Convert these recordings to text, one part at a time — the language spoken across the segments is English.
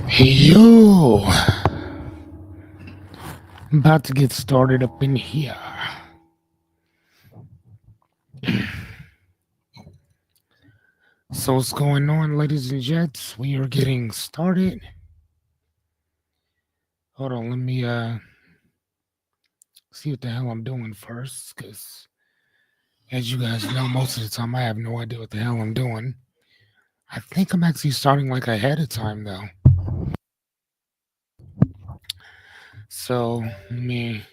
Yo, I'm about to get started up in here. So what's going on, ladies and gents? We are getting started. Hold on, let me see what the hell I'm doing first, because as you guys know, most of the time I have no idea what the hell I'm doing. I think I'm actually starting like ahead of time though. So let me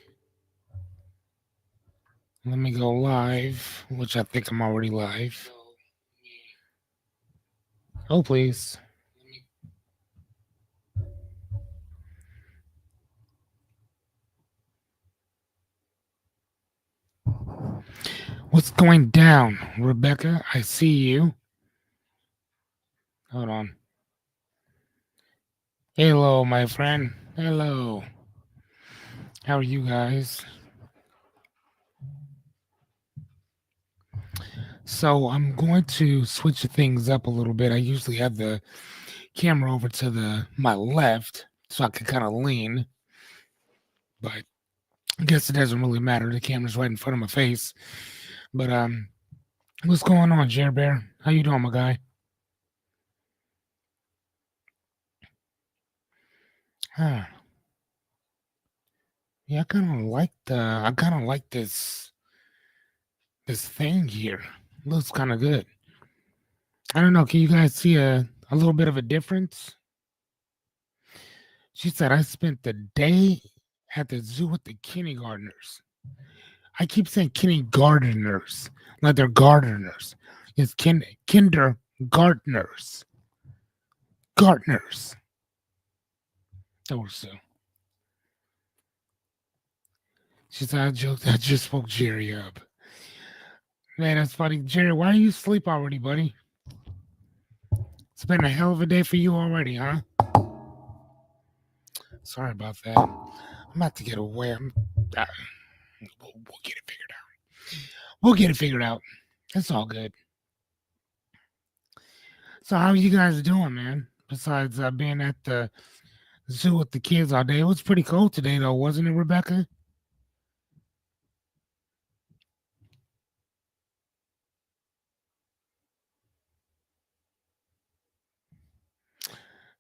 go live, which I think I'm already live. Oh please. What's going down, Rebecca? I see you. Hold on. Hello, my friend. Hello. How are you guys? So I'm going to switch things up a little bit. I usually have the camera over to my left so I can kind of lean, but I guess it doesn't really matter. The camera's right in front of my face. But what's going on, Jer Bear? How you doing, my guy? Huh. Yeah, I kind of like this thing here. Looks kind of good. I don't know. Can you guys see a little bit of a difference? She said, I spent the day at the zoo with the kindergartners. I keep saying kindergarteners, like they're gardeners. It's kindergartners. Gardeners. That works too. She said, I just woke Jerry up. Man, that's funny. Jerry, why are you asleep already, buddy? It's been a hell of a day for you already, huh? Sorry about that. I'm about to get away. We'll get it figured out. We'll get it figured out. It's all good. So how are you guys doing, man? Besides being at the zoo with the kids all day, it was pretty cold today, though, wasn't it, Rebecca?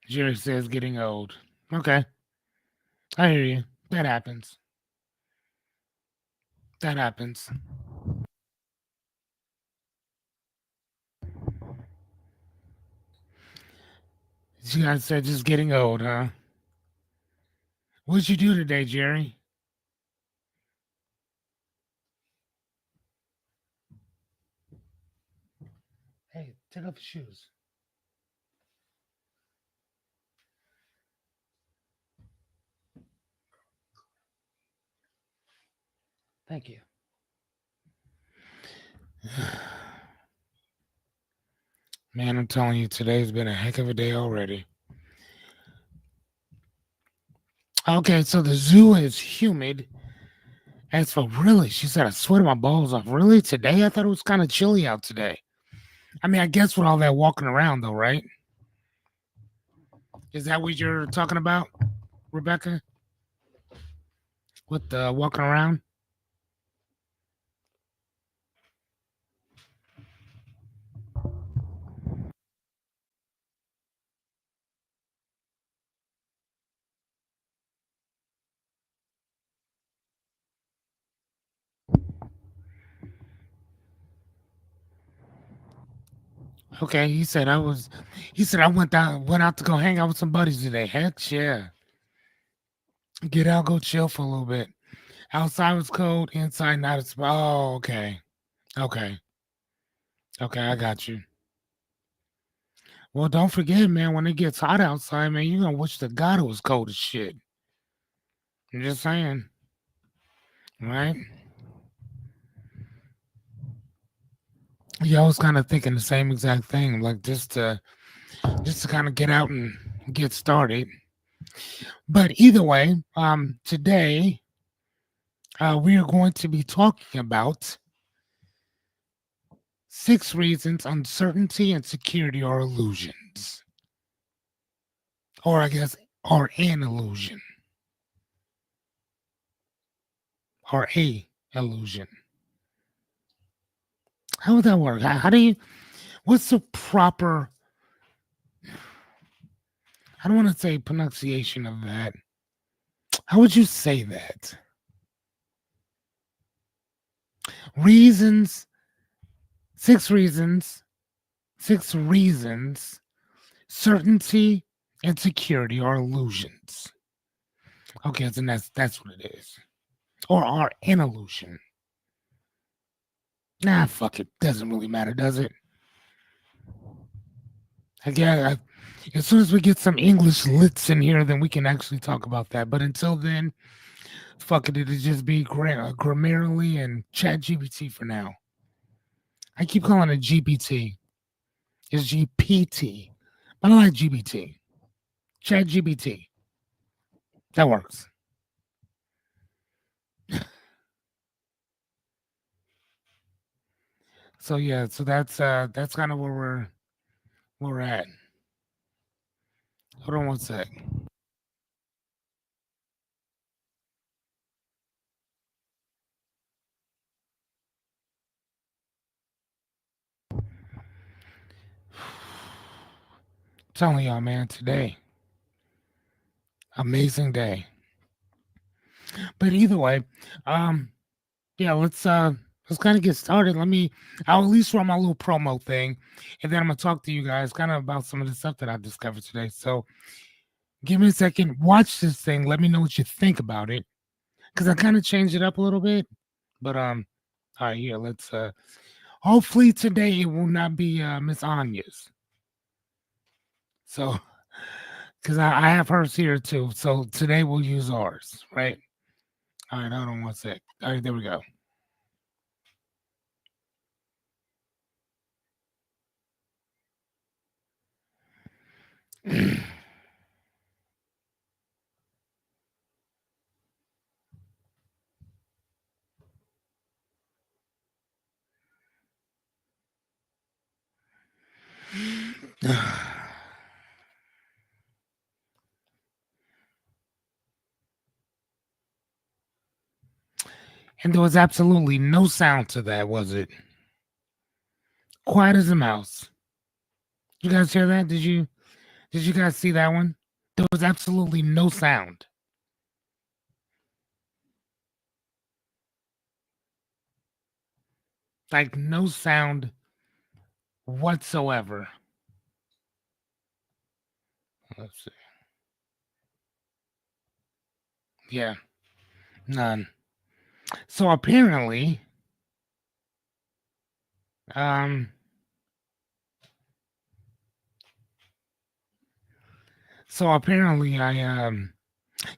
Jerry says getting old. Okay, I hear you. That happens. That happens. You guys said just getting old, huh? What'd you do today, Jerry? Hey, take off your shoes. Thank you. Man, I'm telling you, today's been a heck of a day already. Okay, so the zoo is humid. As for really, she said, I sweated my balls off. Really? Today? I thought it was kind of chilly out today. I mean, I guess with all that walking around, though, right? Is that what you're talking about, Rebecca? With the walking around? Okay, he said I was. He said I went out to go hang out with some buddies today. Heck yeah, get out, go chill for a little bit. Outside was cold, inside not as. Oh, okay, okay, okay. I got you. Well, don't forget, man. When it gets hot outside, man, you gonna wish to God it was cold as shit. I'm just saying, right? Yeah, I was kind of thinking the same exact thing, like just to kind of get out and get started. But either way, today we are going to be talking about 6 reasons uncertainty and security are illusions. or I guess, or an illusion, or a illusion. How would that work? How do you? What's the proper? I don't want to say pronunciation of that. How would you say that? Reasons, six reasons, six reasons, certainty and security are illusions. Okay, so that's what it is. Or are an illusion. Nah, fuck it. Doesn't really matter, does it? Again, as soon as we get some English lits in here, then we can actually talk about that. But until then, fuck it. It'll just be Grammarly and Chat GPT for now. I keep calling it GPT. It's GPT. But I like GBT. Chat GBT. That works. So yeah, so that's kind of where we're at. Hold on one sec. Telling y'all, man, today, amazing day. But either way, um, yeah, let's kind of get started. I'll at least run my little promo thing, and then I'm gonna talk to you guys kind of about some of the stuff that I discovered today. So give me a second, watch this thing, let me know what you think about it, because I kind of changed it up a little bit. But all right, here, let's hopefully today it will not be Miss Anya's. So because I have hers here too. So today we'll use ours, right? All right, hold on one sec. All right, there we go. And there was absolutely no sound to that, was it? Quiet as a mouse. You guys hear that? Did you guys see that one? There was absolutely no sound. Like no sound whatsoever. Let's see. Yeah, none. So apparently, um,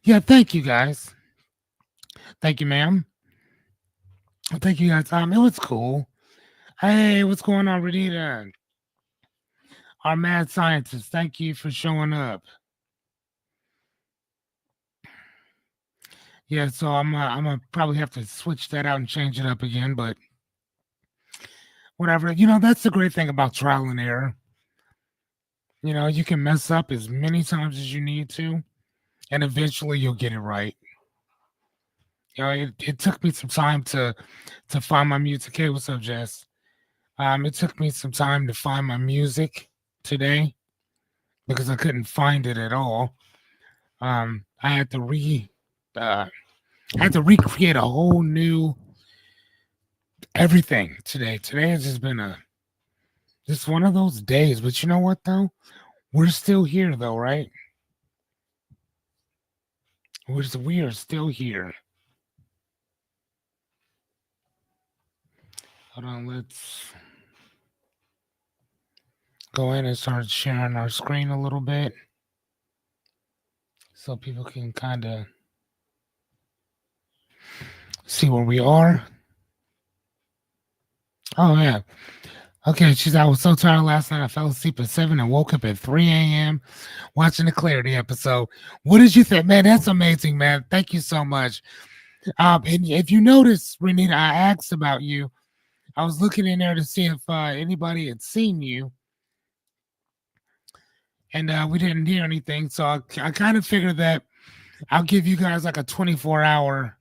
yeah, thank you guys. Thank you, ma'am. Thank you guys. It was cool. Hey, what's going on, Renita? Our mad scientist. Thank you for showing up. Yeah, so I'm gonna probably have to switch that out and change it up again, but whatever. That's the great thing about trial and error. You can mess up as many times as you need to, and eventually you'll get it right. It took me some time to find my music. Hey, what's up, Jess? It took me some time to find my music today because I couldn't find it at all. I had to recreate a whole new everything today. Today has just been just one of those days. But you know what though? We're still here though, right? We are still here. Hold on, let's go in and start sharing our screen a little bit so people can kind of see where we are. Oh yeah. Okay, I was so tired last night. I fell asleep at 7 and woke up at 3 a.m. watching the Clarity episode. What did you think? Man, that's amazing, man. Thank you so much. And if you notice, Renita, I asked about you. I was looking in there to see if anybody had seen you. and we didn't hear anything. So I kind of figured that I'll give you guys like a 24 hour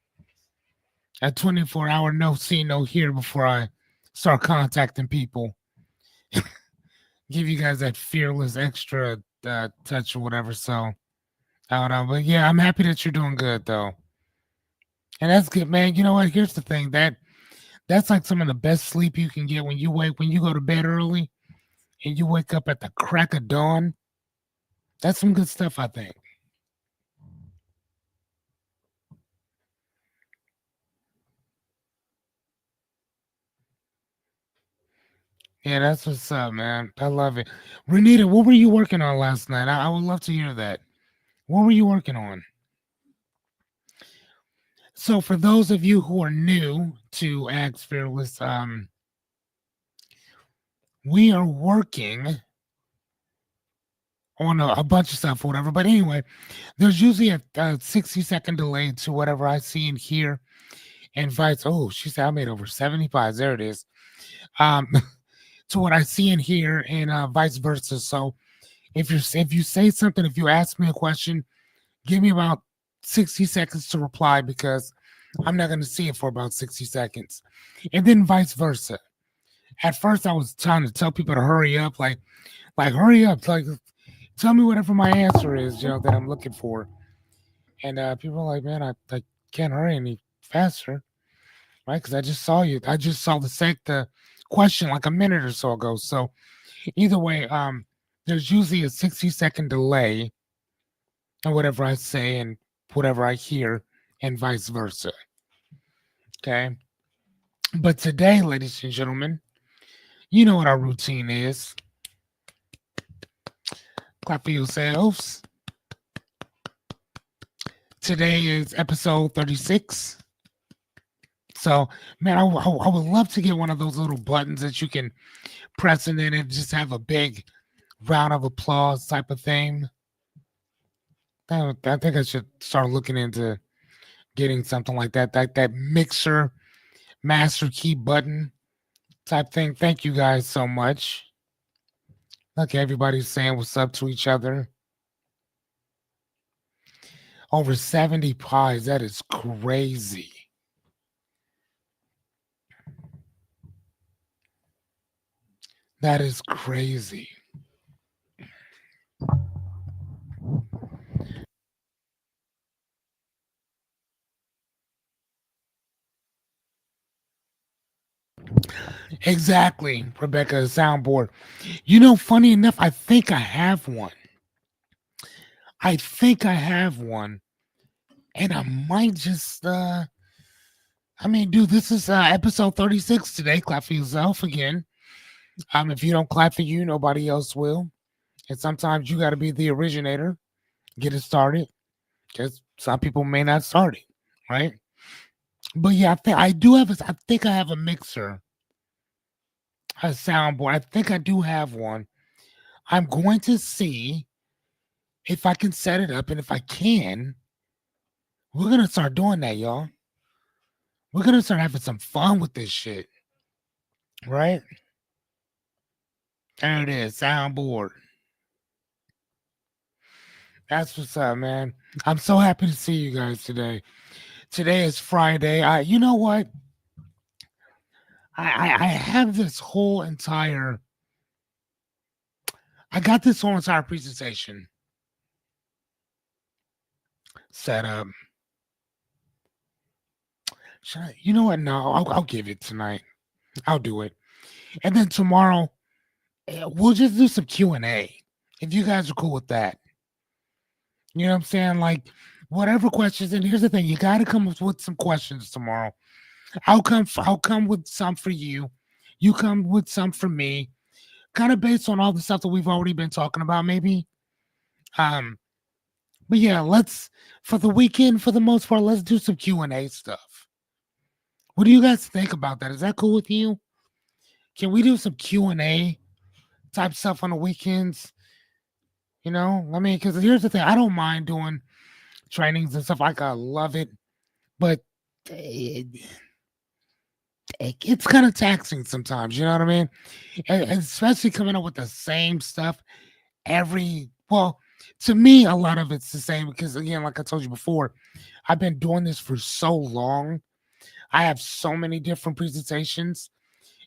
no see no hear before I start contacting people. Give you guys that fearless extra touch or whatever. So I don't know, but yeah, I'm happy that you're doing good though, and that's good, man. You know what? Here's the thing that's like some of the best sleep you can get when you go to bed early and you wake up at the crack of dawn. That's some good stuff, I think. Yeah, that's what's up, man. I love it. Renita, what were you working on last night? I would love to hear that. What were you working on? So, for those of you who are new to Axe Fearless, we are working on a bunch of stuff or whatever. But anyway, there's usually a 60-second delay to whatever I see and hear and vice. Oh, she said I made over 75. There it is. Um, to what I see and hear and vice versa. So if you say something, if you ask me a question, give me about 60 seconds to reply because I'm not going to see it for about 60 seconds. And then vice versa. At first, I was trying to tell people to hurry up, like hurry up, like tell me whatever my answer is, that I'm looking for. And people are like, man, I can't hurry any faster, right? Because I just saw you. I just saw the question like a minute or so ago. So either way, there's usually a 60-second delay in whatever I say and whatever I hear, and vice versa. Okay. But today, ladies and gentlemen, you know what our routine is. Clap for yourselves. Today is episode 36. So, man, I would love to get one of those little buttons that you can press and then it just have a big round of applause type of thing. I think I should start looking into getting something like that. That mixer master key button type thing. Thank you guys so much. Look, everybody's saying what's up to each other. Over 70 pies. That is crazy. That is crazy. Exactly, Rebecca, soundboard. Funny enough, I think I have one. I think I have one. And I might just dude, this is episode 36 today. Clap for yourself again. If you don't clap for you, nobody else will. And sometimes you gotta be the originator, get it started. Because some people may not start it, right? But yeah, I think I have a mixer, a soundboard. I think I do have one. I'm going to see if I can set it up, and if I can, we're gonna start doing that, y'all. We're gonna start having some fun with this shit, right? There it is, soundboard. That's what's up, man. I'm so happy to see you guys today. Today is Friday. You know what? I have this whole entire. I got this whole entire presentation set up. You know what? No, I'll give it tonight. I'll do it, and then tomorrow we'll just do some Q&A. If you guys are cool with that, you know what I'm saying? Like whatever questions. And here's the thing: you got to come up with some questions tomorrow. I'll come with some for you. You come with some for me. Kind of based on all the stuff that we've already been talking about, maybe. Um, but yeah, let's for the weekend, for the most part, let's do some Q&A stuff. What do you guys think about that? Is that cool with you? Can we do some Q&A type stuff on the weekends? Because here's the thing: I don't mind doing trainings and stuff. Like I love it, but it, it's kind of taxing sometimes. You know what I mean? And especially coming up with the same stuff every Well, to me, a lot of it's the same because, again, like I told you before, I've been doing this for so long. I have so many different presentations,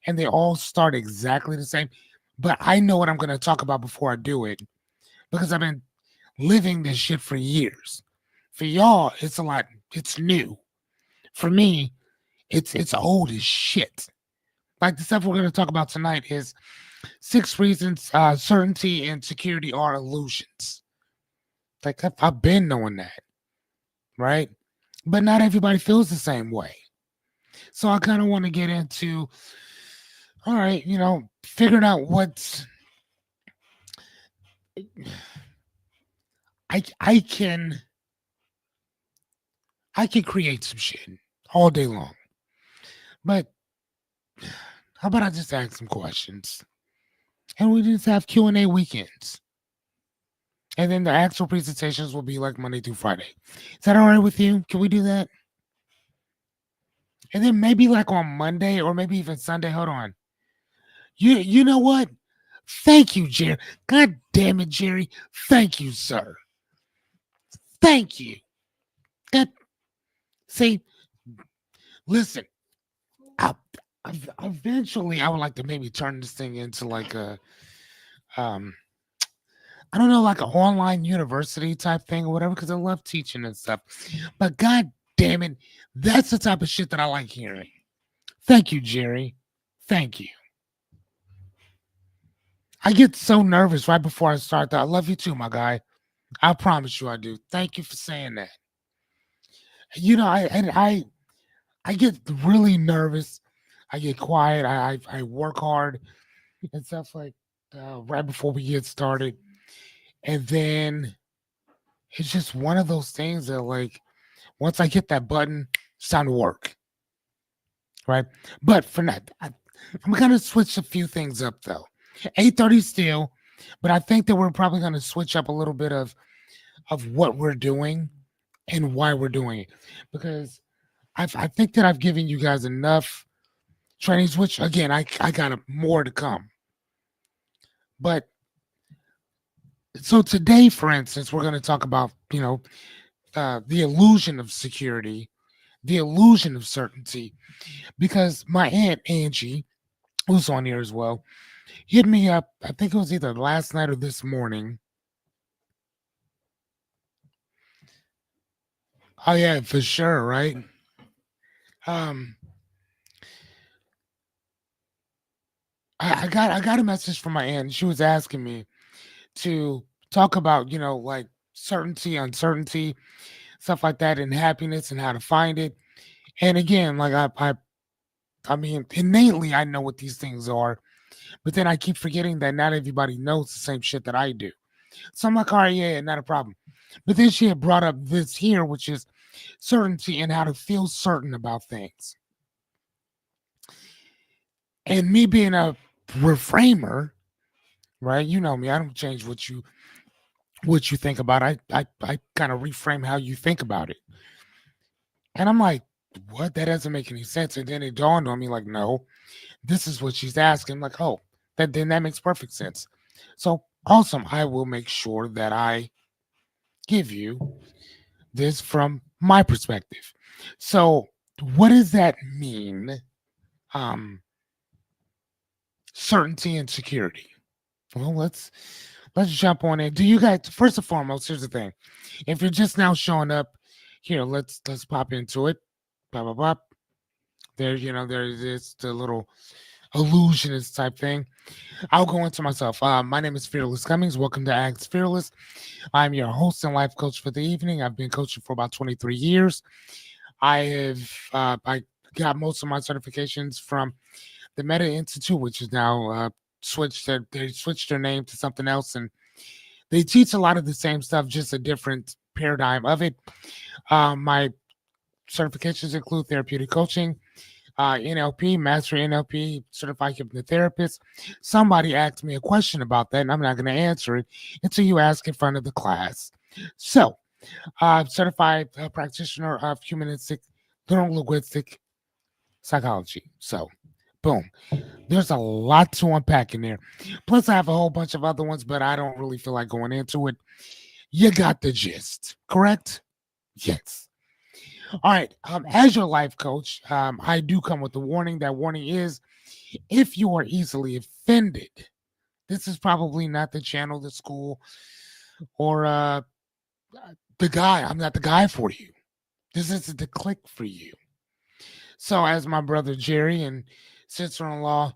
and they all start exactly the same. But I know what I'm going to talk about before I do it because I've been living this shit for years. For y'all, it's a lot. It's new. For me, it's old as shit. Like the stuff we're going to talk about tonight is 6 reasons certainty and security are illusions. Like I've been knowing that, right? But not everybody feels the same way. So I kind of want to get into, all right, figuring out what's I can create some shit all day long. But how about I just ask some questions and we just have Q&A weekends. And then the actual presentations will be like Monday through Friday. Is that all right with you? Can we do that? And then maybe like on Monday or maybe even Sunday. Hold on. You know what? Thank you, Jerry. God damn it, Jerry. Thank you, sir. Thank you. God, see, listen. I, eventually, I would like to maybe turn this thing into like a, um, I don't know, like an online university type thing or whatever, because I love teaching and stuff. But God damn it, that's the type of shit that I like hearing. Thank you, Jerry. Thank you. I get so nervous right before I start that. I love you too, my guy. I promise you I do. Thank you for saying that. I get really nervous. I get quiet. I work hard and stuff like right before we get started, and then it's just one of those things that like once I hit that button, it's time to work, right? But for that, I'm gonna switch a few things up though. 8:30 still, but I think that we're probably gonna switch up a little bit of what we're doing and why we're doing it because I think that I've given you guys enough trainings, which again, I got more to come. But so today, for instance, we're going to talk about, the illusion of security, the illusion of certainty, because my aunt Angie, who's on here as well, hit me up. I think it was either last night or this morning. Oh yeah, for sure, right? Um, I got a message from my aunt. She was asking me to talk about, like certainty, uncertainty, stuff like that, and happiness and how to find it. And again, like I mean, innately I know what these things are, but then I keep forgetting that not everybody knows the same shit that I do. So I'm like, all right, yeah, not a problem. But then she had brought up this here, which is certainty and how to feel certain about things. And me being a reframer, right? You know me, I don't change what you think about it. I kind of reframe how you think about it. And I'm like, what? That doesn't make any sense. And then it dawned on me, like, no, this is what she's asking. I'm like, oh, that makes perfect sense. So awesome. I will make sure that I give you this from my perspective. So what does that mean? Um, certainty and security. Well, let's jump on in. Do you guys first and foremost, here's the thing. If you're just now showing up, here, let's pop into it. Blah blah blah. There, there's this the little illusionist type thing. I'll go into myself. My name is Fearless Cummings. Welcome to Act Fearless. I'm your host and life coach for the evening. I've been coaching for about 23 years. I got most of my certifications from the Meta Institute, which is now they switched their name to something else, and they teach a lot of the same stuff, just a different paradigm of it. My certifications include therapeutic coaching, NLP, Master NLP, Certified Hypnotherapist. Somebody asked me a question about that, and I'm not going to answer it until you ask in front of the class. So, certified practitioner of humanistic linguistic psychology. So, Boom. There's a lot to unpack in there. Plus, I have a whole bunch of other ones, but I don't really feel like going into it. You got the gist, correct? Yes. All right. As your life coach, I do come with a warning. That warning is if you are easily offended, this is probably not the channel, the school, or the guy. I'm not the guy for you. This isn't the click for you. So, as my brother Jerry and sister in law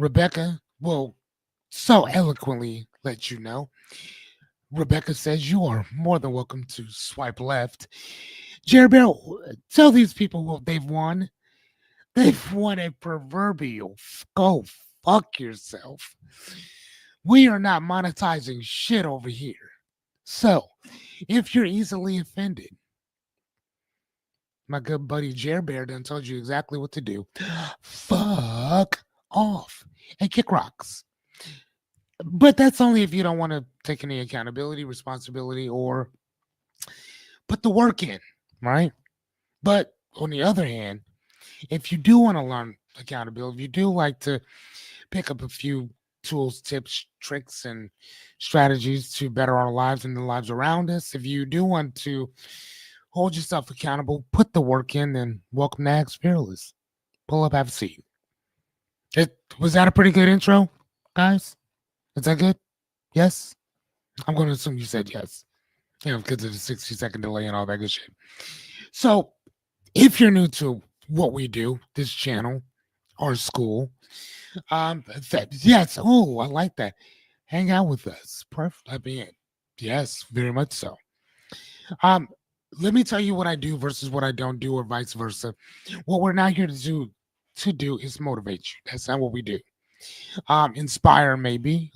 Rebecca will so eloquently let you know, Rebecca says you are more than welcome to swipe left. Jerry Bear, tell these people what they've won. They've won a proverbial go fuck yourself. We are not monetizing shit over here. So, if you're easily offended, my good buddy Jer Bear done told you exactly what to do. Fuck off and kick rocks. But that's only if you don't want to take any accountability, responsibility, or put the work in, right? But on the other hand, if you do want to learn accountability, if you do like to pick up a few tools, tips, tricks, and strategies to better our lives and the lives around us, if you do want to hold yourself accountable, put the work in, then welcome to Axe Fearless. Pull up, have a seat. Was that a pretty good intro, guys? Is that good? Yes? I'm going to assume you said yes. Because of the 60-second delay and all that good shit. So, if you're new to what we do, this channel, our school, yes, oh, I like that. Hang out with us. Perfect. I mean, yes, very much so. Let me tell you what I do versus what I don't do, or vice versa. What we're not here to do is motivate you. That's not what we do. Inspire maybe,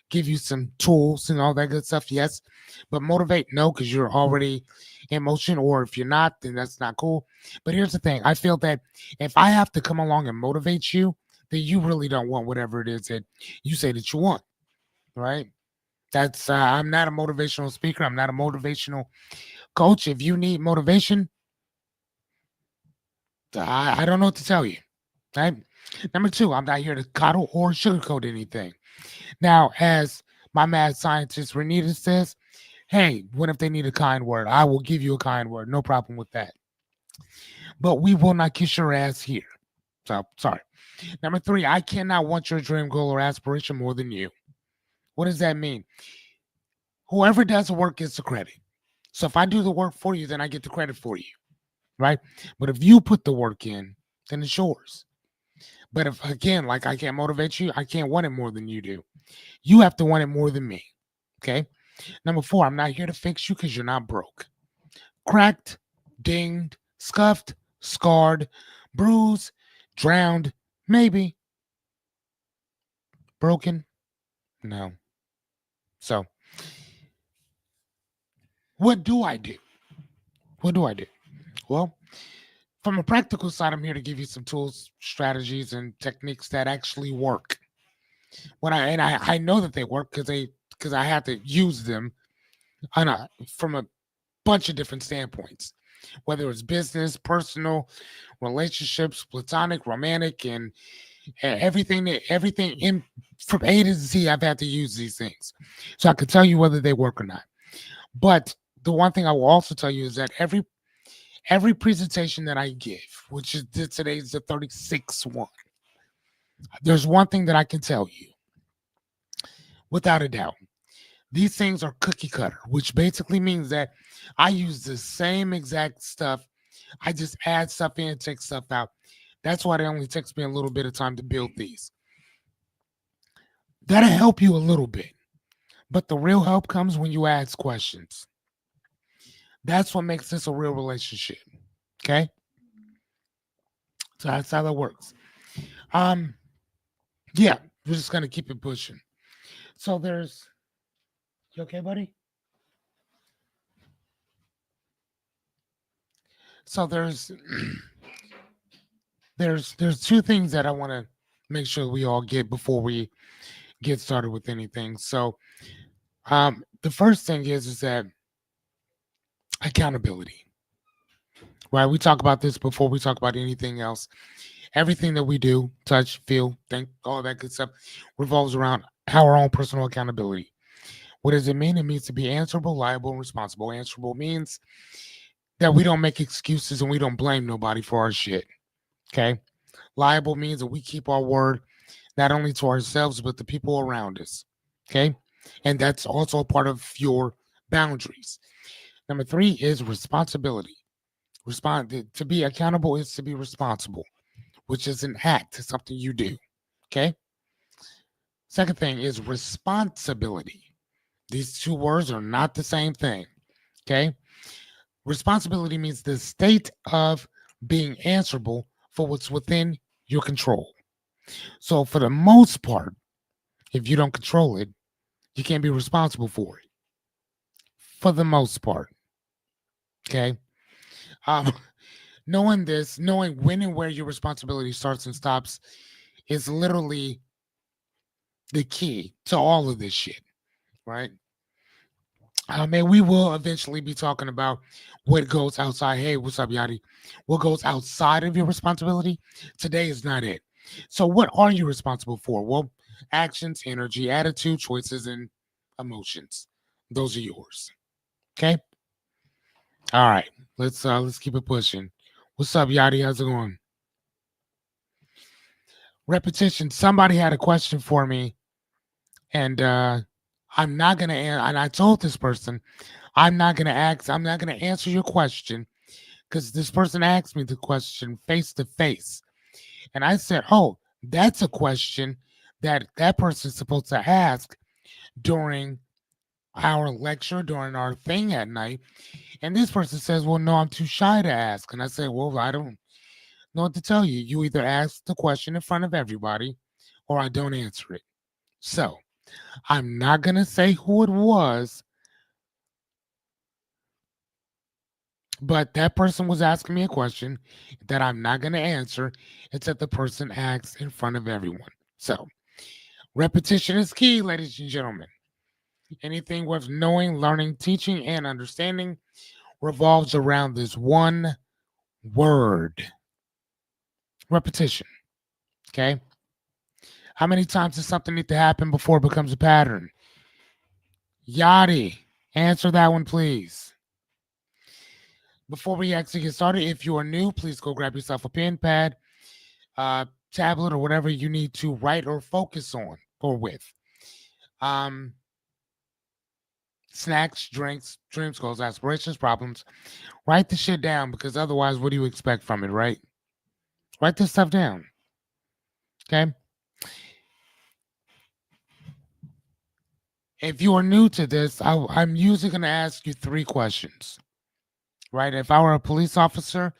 give you some tools and all that good stuff, yes, but motivate, no, because you're already in motion, or if you're not, then that's not cool. But here's the thing, I feel that if I have to come along and motivate you, then you really don't want whatever it is that you say that you want, right? That's I'm not a motivational speaker, I'm not a motivational coach. If you need motivation, I don't know what to tell you, right? Number two, I'm not here to coddle or sugarcoat anything. Now, as my mad scientist Renita says, hey, what if they need a kind word? I will give you a kind word. No problem with that. But we will not kiss your ass here. So, sorry. Number three, I cannot want your dream, goal, or aspiration more than you. What does that mean? Whoever does the work gets the credit. So if I do the work for you, then I get the credit for you, right? But if you put the work in, then it's yours. But if, again, like I can't motivate you, I can't want it more than you do. You have to want it more than me. Okay. Number four, I'm not here to fix you because you're not broke. Cracked, dinged, scuffed, scarred, bruised, drowned, maybe. Broken? No. So, what do I do? What do I do? Well, from a practical side, I'm here to give you some tools, strategies, and techniques that actually work. I know that they work because I had to use them from a bunch of different standpoints, whether it's business, personal, relationships, platonic, romantic, and everything in from A to Z. I've had to use these things, so I can tell you whether they work or not. But the one thing I will also tell you is that every presentation that I give, which is today's the 36th one, there's one thing that I can tell you without a doubt. These things are cookie cutter, which basically means that I use the same exact stuff. I just add stuff in, take stuff out. That's why it only takes me a little bit of time to build these. That'll help you a little bit. But the real help comes when you ask questions. That's what makes this a real relationship. Okay? So that's how that works. Yeah, we're just gonna keep it pushing. So there's you okay, buddy? So there's two things that I want to make sure we all get before we get started with anything. So the first thing is that accountability. Right? We talk about this before we talk about anything else. Everything that we do, touch, feel, think, all that good stuff revolves around our own personal accountability. What does it mean? It means to be answerable, liable, and responsible. Answerable means that we don't make excuses and we don't blame nobody for our shit. Okay. Liable means that we keep our word not only to ourselves, but the people around us. Okay. And that's also a part of your boundaries. Number three is responsibility. To be accountable is to be responsible, which is an act, it's something you do. Okay. Second thing is responsibility. These two words are not the same thing. Okay. Responsibility means the state of being answerable for what's within your control. So, for the most part, if you don't control it, you can't be responsible for it. For the most part. Okay. Um, knowing this, knowing when and where your responsibility starts and stops is literally the key to all of this shit, right? And we will eventually be talking about what goes outside. Hey, what's up, Yadi? What goes outside of your responsibility? Today is not it. So, what are you responsible for? Well, actions, energy, attitude, choices, and emotions. Those are yours. Okay. All right. Let's keep it pushing. What's up, Yadi? How's it going? Repetition. Somebody had a question for me, and I'm not gonna. And I told this person, I'm not gonna ask. I'm not gonna answer your question because this person asked me the question face to face, and I said, "Oh, that's a question that person's supposed to ask during our lecture, during our thing at night." And this person says, "Well, no, I'm too shy to ask." And I said, "Well, I don't know what to tell you. You either ask the question in front of everybody, or I don't answer it." So I'm not gonna say who it was, but that person was asking me a question that I'm not going to answer until the person asks in front of everyone. So, repetition is key, ladies and gentlemen. Anything worth knowing, learning, teaching, and understanding revolves around this one word repetition. Okay? How many times does something need to happen before it becomes a pattern? Yadi, answer that one, please. Before we actually get started, if you are new, please go grab yourself a pen, pad, tablet, or whatever you need to write or focus on or with. Um, Snacks, drinks, dreams, goals, aspirations, problems. Write the shit down because otherwise, what do you expect from it, right? Write this stuff down. Okay. If you are new to this, I'm usually going to ask you three questions, right? If I were a police officer,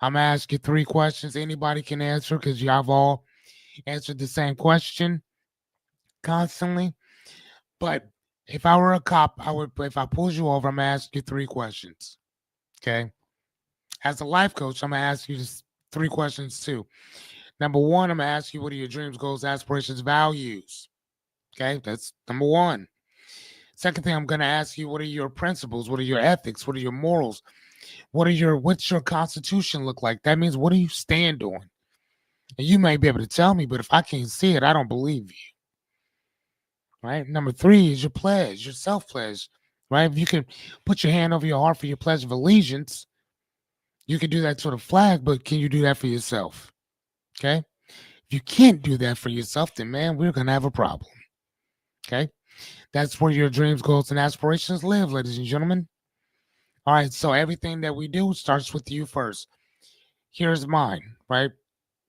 I'm going to ask you three questions. Anybody can answer because you have all answered the same question constantly. But if I were a cop, if I pulled you over, I'm gonna ask you three questions. Okay. As a life coach, I'm gonna ask you just three questions too. Number one, I'm gonna ask you what are your dreams, goals, aspirations, values. Okay, that's number one. Second thing, I'm gonna ask you what are your principles, what are your ethics, what are your morals, what's your constitution look like? That means what do you stand on? And you may be able to tell me, but if I can't see it, I don't believe you. Right. Number three is your pledge, your self pledge. Right. If you can put your hand over your heart for your pledge of allegiance, you can do that to the flag, but can you do that for yourself? Okay. If you can't do that for yourself, then man, we're gonna have a problem. Okay. That's where your dreams, goals, and aspirations live, ladies and gentlemen. All right. So everything that we do starts with you first. Here's mine, right?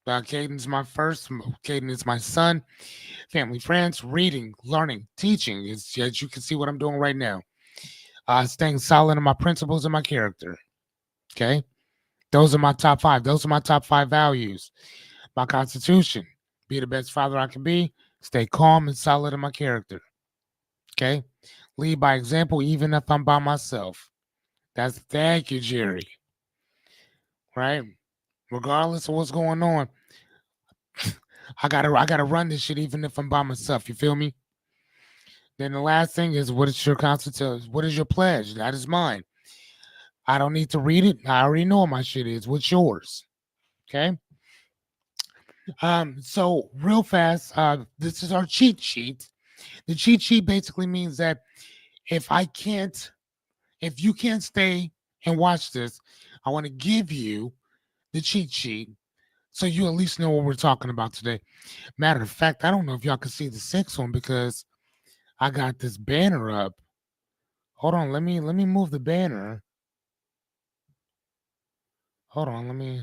Caden's my first. Caden is my son. Family, friends, reading, learning, teaching. Is as you can see what I'm doing right now. Staying solid in my principles and my character. Okay. Those are my top five. Those are my top five values. My constitution. Be the best father I can be. Stay calm and solid in my character. Okay. Lead by example, even if I'm by myself. Thank you, Jerry. Right? Regardless of what's going on, I gotta run this shit even if I'm by myself. You feel me? Then the last thing is what is your constitution? What is your pledge? That is mine. I don't need to read it. I already know what my shit is. What's yours? Okay. So real fast, this is our cheat sheet. The cheat sheet basically means that if I can't, if you can't stay and watch this, I want to give you the cheat sheet so you at least know what we're talking about today. Matter of fact, I don't know if y'all can see the sixth one because I got this banner up. Hold on, let me move the banner. Hold on, let me.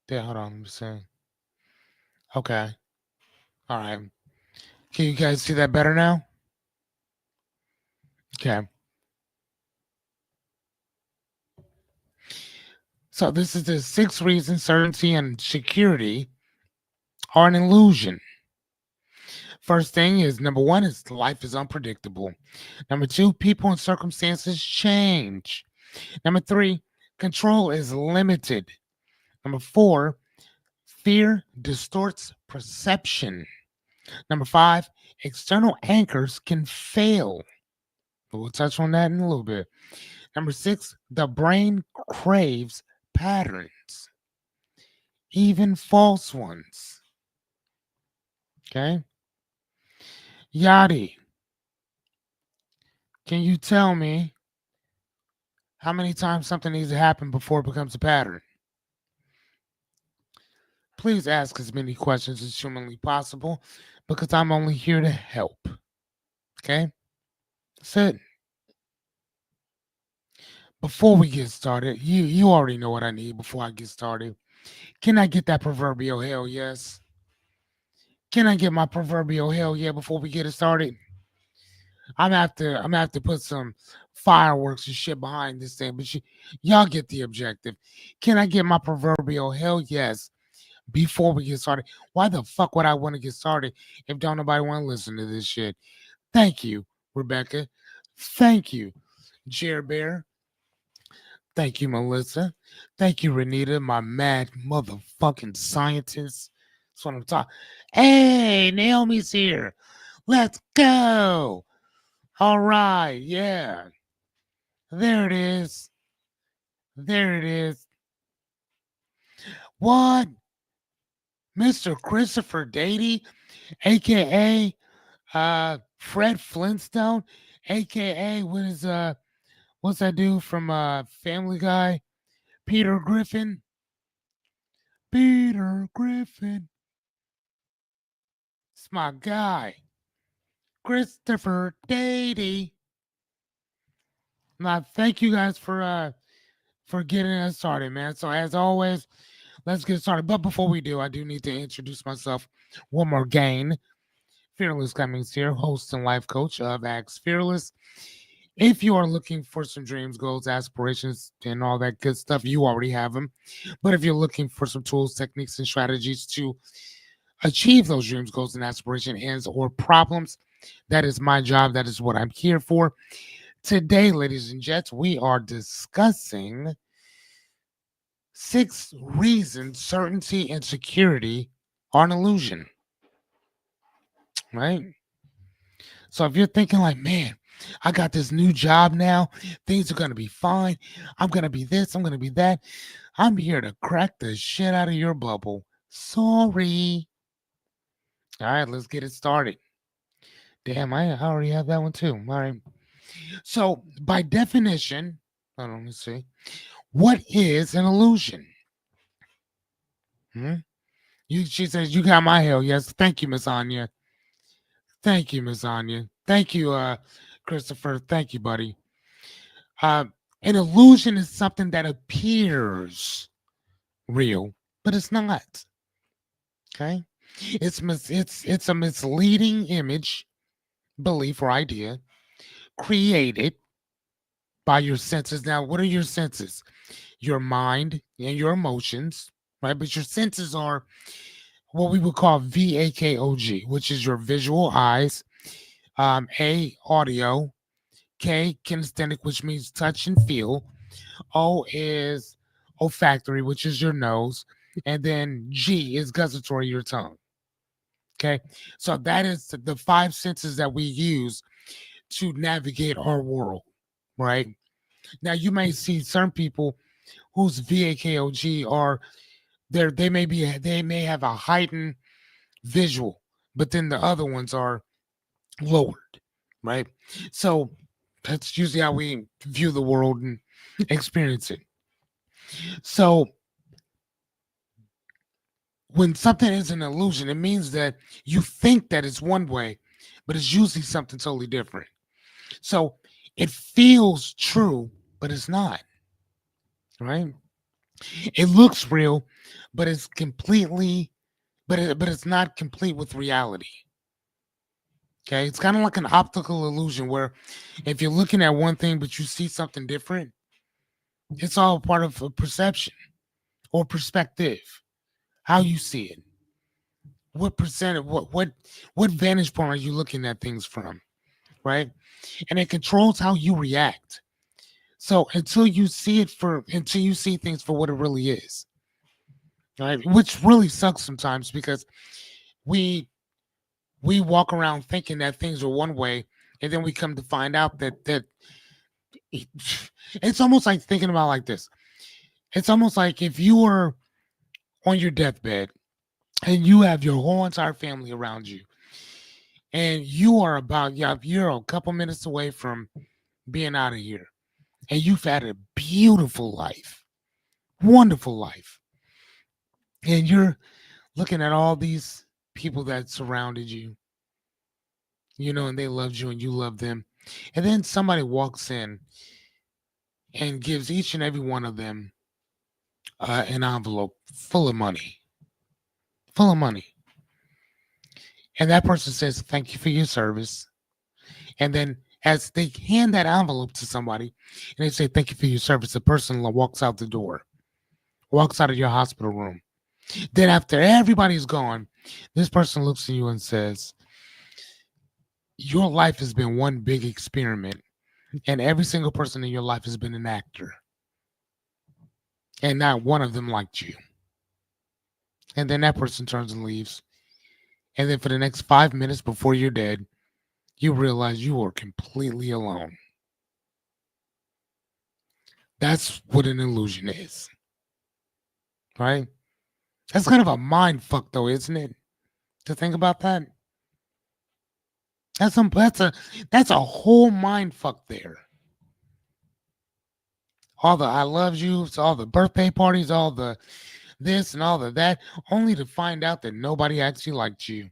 Yeah, hold on. Let me see. Okay, all right. Can you guys see that better now? Okay. So this is the six reasons certainty and security are an illusion. First thing is number one is life is unpredictable. Number two, people and circumstances change. Number three, control is limited. Number four, fear distorts perception. Number five, external anchors can fail. We'll touch on that in a little bit. Number six, the brain craves patterns, even false ones. Okay. Yadi, can you tell me how many times something needs to happen before it becomes a pattern? Please ask as many questions as humanly possible because I'm only here to help. Okay? That's it. Before we get started, you already know what I need before I get started. Can I get that proverbial hell yes? Can I get my proverbial hell yeah before we get it started? I'm gonna have to put some fireworks and shit behind this thing, but y'all get the objective. Can I get my proverbial hell yes before we get started? Why the fuck would I want to get started if don't nobody want to listen to this shit? Thank you, Rebecca. Thank you, Jer Bear. Thank you, Melissa. Thank you, Renita, my mad motherfucking scientist. That's what I'm talking. Hey, Naomi's here. Let's go. All right, yeah. There it is. There it is. What? Mr. Christopher Dady, aka Fred Flintstone, aka what's that dude from Family Guy? Peter Griffin. Peter Griffin. It's my guy. Christopher Dady. Now thank you guys for getting us started, man. So as always, let's get started. But before we do, I do need to introduce myself one more again. Fearless Cummings here, host and life coach of Acts Fearless. If you are looking for some dreams, goals, aspirations, and all that good stuff, you already have them. But if you're looking for some tools, techniques, and strategies to achieve those dreams, goals, and aspiration ends or problems, that is my job. That is what I'm here for. Today, ladies and gents, we are discussing 6 reasons certainty and security are an illusion, right? So if you're thinking like, man, I got this new job now, things are going to be fine. I'm going to be this, I'm going to be that. I'm here to crack the shit out of your bubble. Sorry. All right, let's get it started. Damn, I already have that one too. All right. So, by definition, hold on, let's see. What is an illusion? Hmm? She says, you got my hell. Yes. Thank you, Miss Anya. Thank you, Miss Anya. Thank you, Christopher. Thank you, buddy. Uh, an illusion is something that appears real, but it's not. Okay. It's a misleading image, belief, or idea created by your senses. Now, what are your senses? Your mind and your emotions, right? But your senses are what we would call VAKOG, which is your visual eyes, A, audio, K, kinesthetic, which means touch and feel, O is olfactory, which is your nose, and then G is gustatory, your tongue. Okay, so that is the 5 senses that we use to navigate our world, right? Now, you may see some people whose VAKOG are They may have a heightened visual, but then the other ones are lowered, right? So that's usually how we view the world and experience it. So when something is an illusion, it means that you think that it's one way, but it's usually something totally different. So it feels true, but it's not, right? It looks real, but it's completely, but it's not complete with reality. Okay, it's kind of like an optical illusion where if you're looking at one thing but you see something different, it's all part of a perception or perspective. How you see it, what percent of what vantage point are you looking at things from, right? And it controls how you react. So until you see things for what it really is, right? Which really sucks sometimes because we we walk around thinking that things are one way, and then we come to find out that it's almost like thinking about like this. It's almost like if you were on your deathbed and you have your whole entire family around you, and you're a couple minutes away from being out of here, and you've had a beautiful life, wonderful life, and you're looking at all these people that surrounded you, and they loved you and you loved them, and then somebody walks in and gives each and every one of them an envelope full of money, and that person says thank you for your service, and then as they hand that envelope to somebody and they say thank you for your service, the person walks out the door, walks out of your hospital room. Then after everybody's gone, this person looks at you and says, your life has been one big experiment, and every single person in your life has been an actor, and not one of them liked you. And then that person turns and leaves. And then for the next 5 minutes before you're dead, you realize you are completely alone. That's what an illusion is, right? That's kind of a mind fuck, though, isn't it? To think about that. That's a whole mind fuck there. All the I love yous, all the birthday parties, all the this and all the that, only to find out that nobody actually liked you.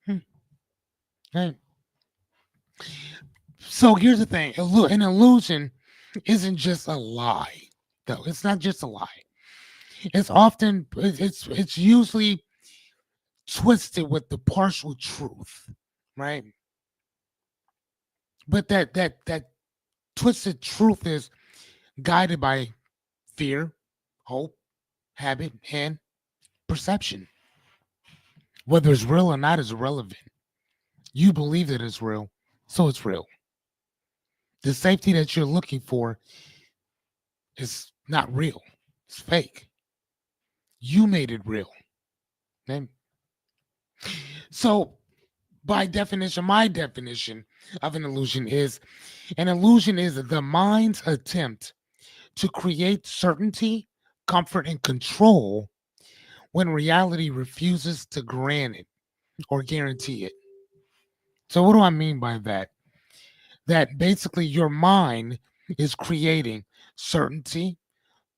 Hmm. Right. So here's the thing: an illusion isn't just a lie, though. It's not just a lie. It's usually twisted with the partial truth, right? But that twisted truth is guided by fear, hope, habit, and perception. Whether it's real or not is irrelevant. You believe that it's real, so it's real. The safety that you're looking for is not real. It's fake. You made it real. Okay? So, by definition, my definition of an illusion is the mind's attempt to create certainty, comfort, and control when reality refuses to grant it or guarantee it. So, what do I mean by that? That basically your mind is creating certainty,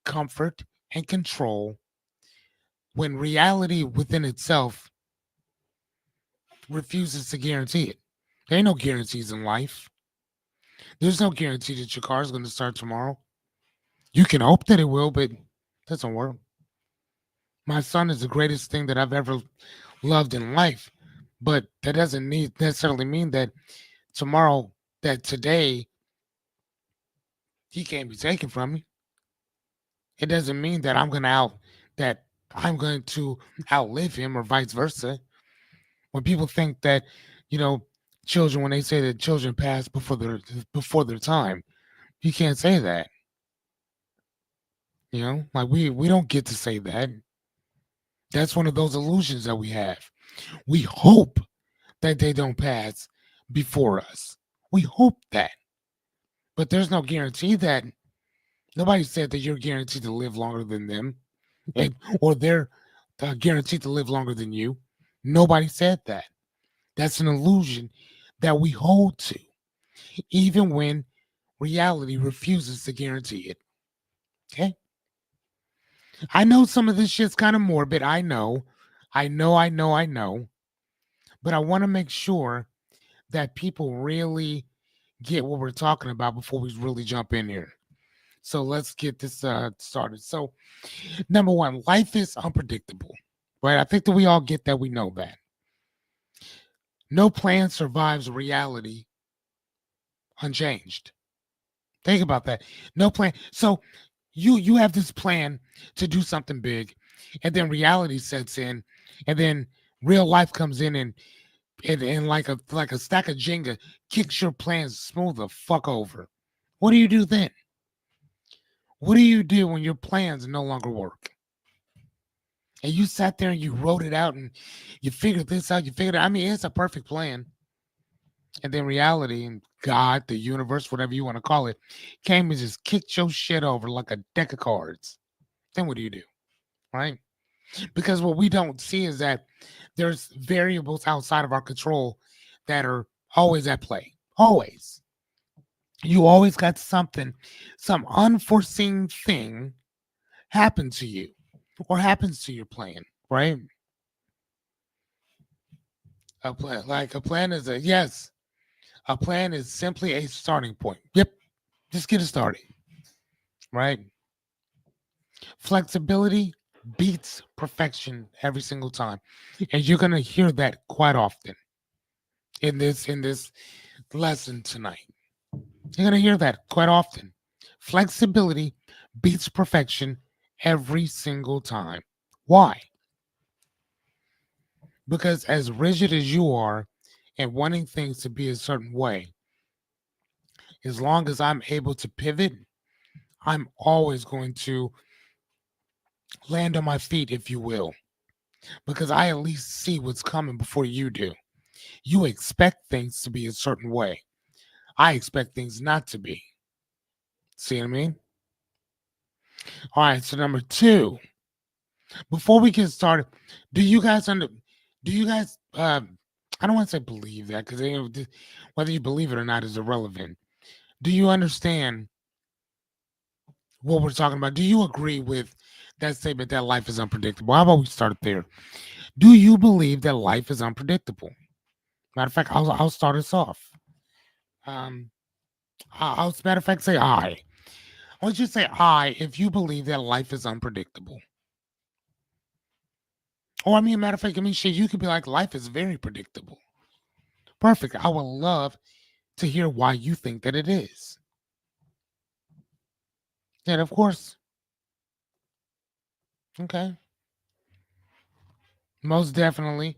comfort, and control when reality within itself refuses to guarantee it. There ain't no guarantees in life. There's no guarantee that your car is going to start tomorrow. You can hope that it will, but it doesn't work. My son is the greatest thing that I've ever loved in life, but that doesn't necessarily mean that tomorrow, that today, he can't be taken from me. It doesn't mean that I'm going to outlive him or vice versa. When people think that, you know, children, when they say that children pass before their time, you can't say that. Like we don't get to say that. That's one of those illusions that we have. We hope that they don't pass before us. We hope that. But there's no guarantee that nobody said that you're guaranteed to live longer than them. or they're guaranteed to live longer than you. Nobody said that. That's an illusion that we hold to, even when reality refuses to guarantee it. Okay? I know some of this shit's kind of morbid. I know. But I want to make sure that people really get what we're talking about before we really jump in here. So let's get this started. So, number one, life is unpredictable, right? I think that we all get that. We know that. No plan survives reality unchanged. Think about that. No plan. So you have this plan to do something big, and then reality sets in, and then real life comes in and like a stack of Jenga kicks your plans smooth the fuck over. What do you do then? What do you do when your plans no longer work? And you sat there and you wrote it out and you figured this out, you figured it. I mean, it's a perfect plan. And then reality and God, the universe, whatever you want to call it, came and just kicked your shit over like a deck of cards. Then what do? Right? Because what we don't see is that there's variables outside of our control that are always at play. Always. You always got something, some unforeseen thing happen to you or happens to your plan, right? A plan is a yes. A plan is simply a starting point. Yep. Just get it started, right? Flexibility beats perfection every single time. And you're gonna hear that quite often in this lesson tonight. You're gonna hear that quite often. Flexibility beats perfection every single time. Why? Because as rigid as you are and wanting things to be a certain way, as long as I'm able to pivot, I'm always going to land on my feet, if you will, because I at least see what's coming before you do. You expect things to be a certain way. I expect things not to be. See what I mean? All right, so number two, before we get started, do you guys do you guys I don't want to say believe that because whether you believe it or not is irrelevant. Do you understand what we're talking about? Do you agree with that statement that life is unpredictable? How about we start there? Do you believe that life is unpredictable? Matter of fact, I'll start us off. Um, I'll matter of fact say I. I want you to say I if you believe that life is unpredictable. Or I mean, matter of fact, I mean, shit, you could be like, life is very predictable. Perfect. I would love to hear why you think that it is. And of course, okay, most definitely.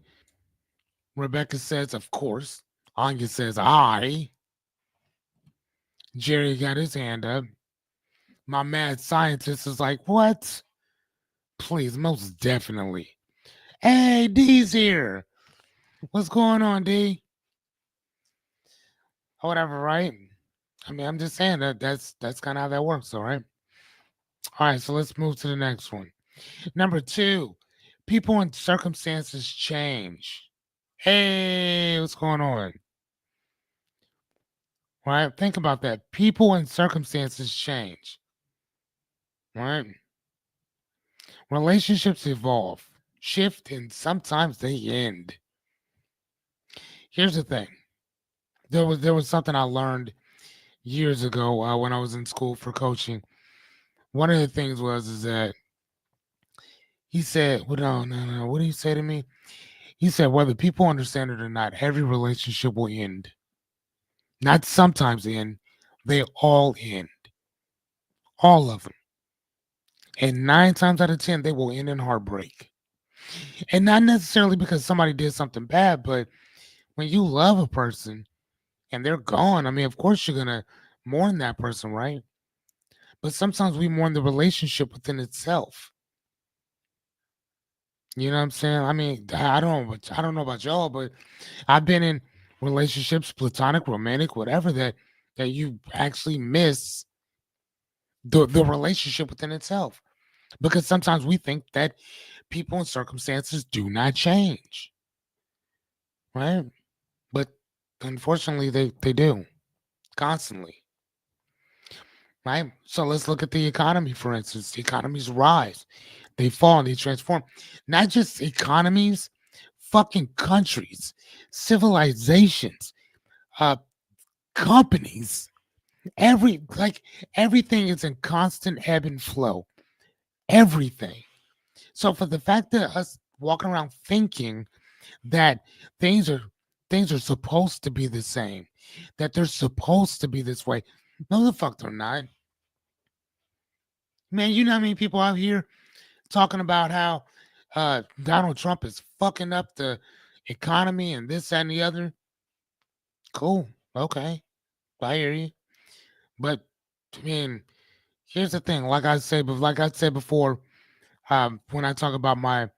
Rebecca says, of course. Anya says, I. Jerry got his hand up. My mad scientist is like, what? Please, most definitely. Hey, D's here. What's going on, D? Whatever, right? I mean, I'm just saying that's kind of how that works, all right? All right, so let's move to the next one. Number two, people and circumstances change. Hey, what's going on? Right? Think about that. People and circumstances change. Right? Relationships evolve, shift, and sometimes they end. Here's the thing. There was something I learned years ago when I was in school for coaching. One of the things was is that he said, well, no. What did he say to me? He said, whether people understand it or not, every relationship will end. Not sometimes end, they all end. All of them. And 9 times out of 10, they will end in heartbreak. And not necessarily because somebody did something bad, but when you love a person and they're gone, I mean, of course you're going to mourn that person, right? But sometimes we mourn the relationship within itself. You know what I'm saying? I mean, I don't know about y'all, but I've been in relationships, platonic, romantic, whatever, that you actually miss the relationship within itself. because sometimes we think that people and circumstances do not change, right? But unfortunately, they do constantly, right? So let's look at the economy, for instance. The economies rise, they fall, and they transform. Not just economies, fucking countries, civilizations, uh, companies. Everything is in constant ebb and flow. Everything. So for the fact that us walking around thinking that things are things are supposed to be the same, that they're supposed to be this way. No, the fuck they're not. Man, you know how many people out here talking about how Donald Trump is fucking up the economy and this that, and the other. Cool. Okay. I hear you. But I mean, here's the thing. Like I said before, when I talk about my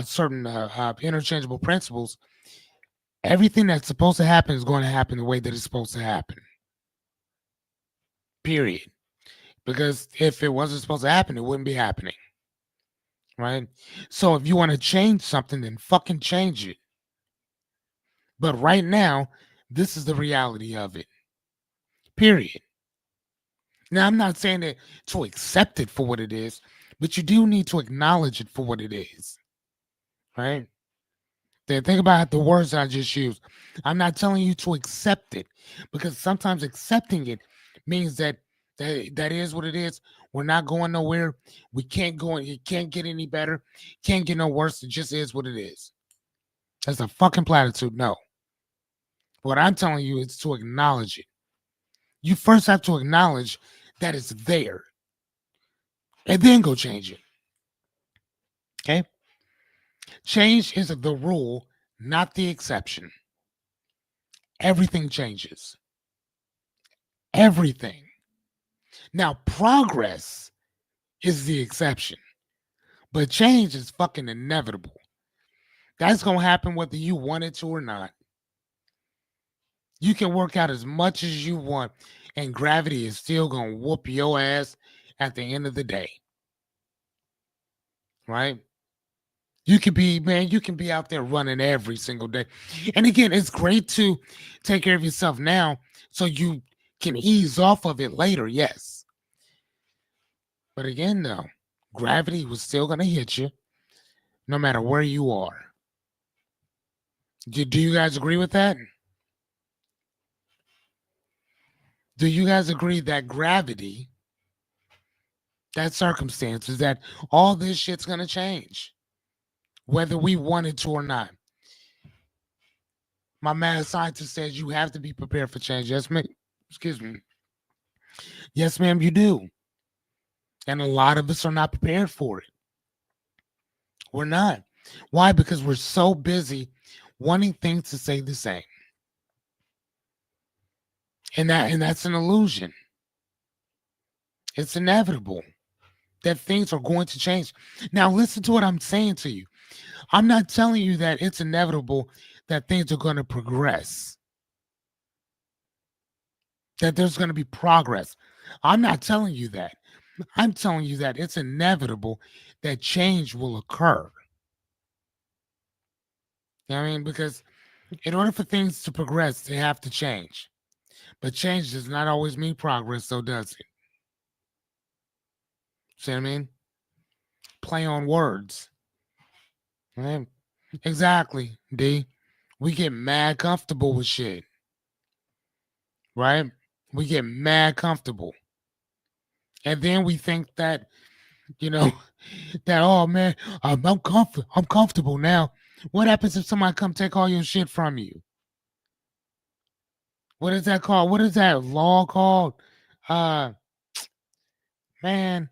certain interchangeable principles, everything that's supposed to happen is going to happen the way that it's supposed to happen. Period. Because if it wasn't supposed to happen, it wouldn't be happening. Right? So if you want to change something, then fucking change it. But right now, this is the reality of it. Period. Now, I'm not saying that to accept it for what it is, but you do need to acknowledge it for what it is. Right? Then think about the words that I just used. I'm not telling you to accept it because sometimes accepting it means that is what it is. We're not going nowhere. We can't go. It can't get any better. Can't get no worse. It just is what it is. That's a fucking platitude. No. What I'm telling you is to acknowledge it. You first have to acknowledge that it's there, and then go change it. Okay. Change is the rule, not the exception. Everything changes. Everything. Now, progress is the exception, but change is fucking inevitable. That's going to happen whether you want it to or not. You can work out as much as you want, and gravity is still going to whoop your ass at the end of the day. Right? You can be out there running every single day. And again, it's great to take care of yourself now so you can ease off of it later, yes. But again, though, gravity was still going to hit you no matter where you are. Do you guys agree with that? Do you guys agree that gravity, that circumstances, that all this shit's going to change, whether we want it to or not? My mad scientist says you have to be prepared for change. Yes, ma'am. Excuse me. Yes, ma'am, you do. And a lot of us are not prepared for it. We're not. Why? Because we're so busy wanting things to stay the same. And that's an illusion. It's inevitable that things are going to change. Now listen to what I'm saying to you. I'm not telling you that it's inevitable that things are going to progress. That there's going to be progress. I'm not telling you that. I'm telling you that it's inevitable that change will occur. You know what I mean? Because in order for things to progress, they have to change. But change does not always mean progress, so does it? See what I mean? Play on words. Right? Exactly, D. We get mad comfortable with shit. Right? We get mad comfortable. And then we think that, you know, that, oh man, I'm comfortable now. What happens if somebody come take all your shit from you? What is that called? What is that law called? Uh Man,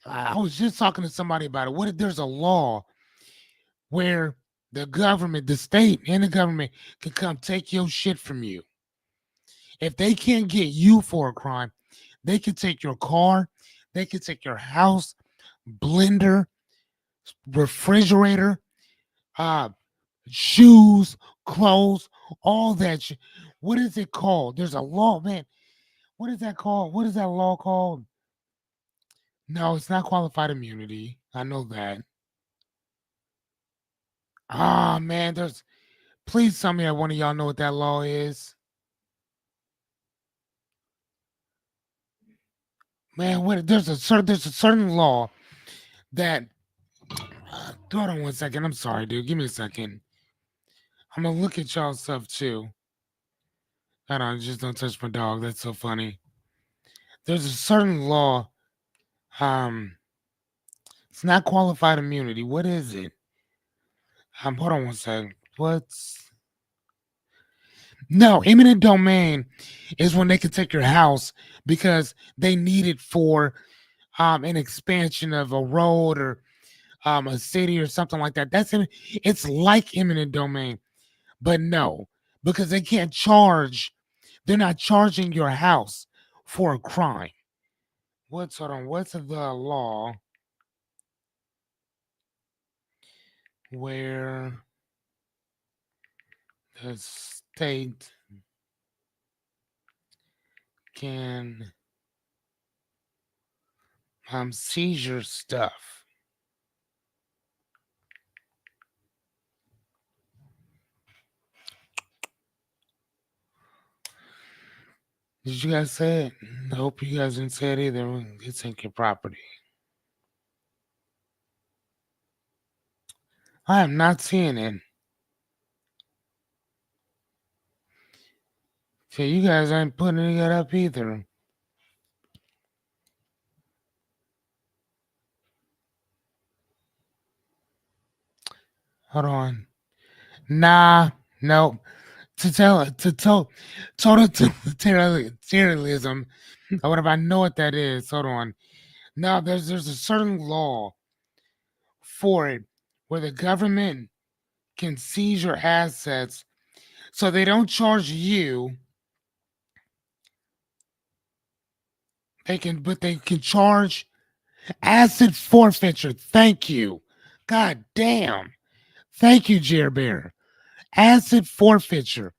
I was just talking to somebody about it. What if there's a law where the government, the state and the government can come take your shit from you? If they can't get you for a crime, they can take your car, they can take your house, blender, refrigerator, uh, shoes, clothes, all that shit. What is it called? There's a law, man. What is that called? What is that law called? No, it's not qualified immunity. I know that. Ah, man, there's. Please tell me that one of y'all know what that law is. Man, what? There's a certain law that. Hold on 1 second. I'm sorry, dude. Give me a second. I'm gonna look at y'all stuff too. Hold on, just don't touch my dog. That's so funny. There's a certain law. Um, it's not qualified immunity. What is it? Hold on 1 second. What's No, eminent domain is when they can take your house because they need it for an expansion of a road or a city or something like that. It's like eminent domain, but no, because they can't charge. They're not charging your house for a crime. What's the law where the state can seize your stuff? Did you guys say it? I hope you guys didn't say it either. It's in your property. I am not seeing it. So you guys aren't putting it up either. Hold on. Nah, no. Total terrorism. Or whatever. I know what that is. Hold on. No, there's a certain law for it where the government can seize your assets so they don't charge you. But they can charge asset forfeiture. Thank you. God damn. Thank you, Jer Bear. Asset forfeiture.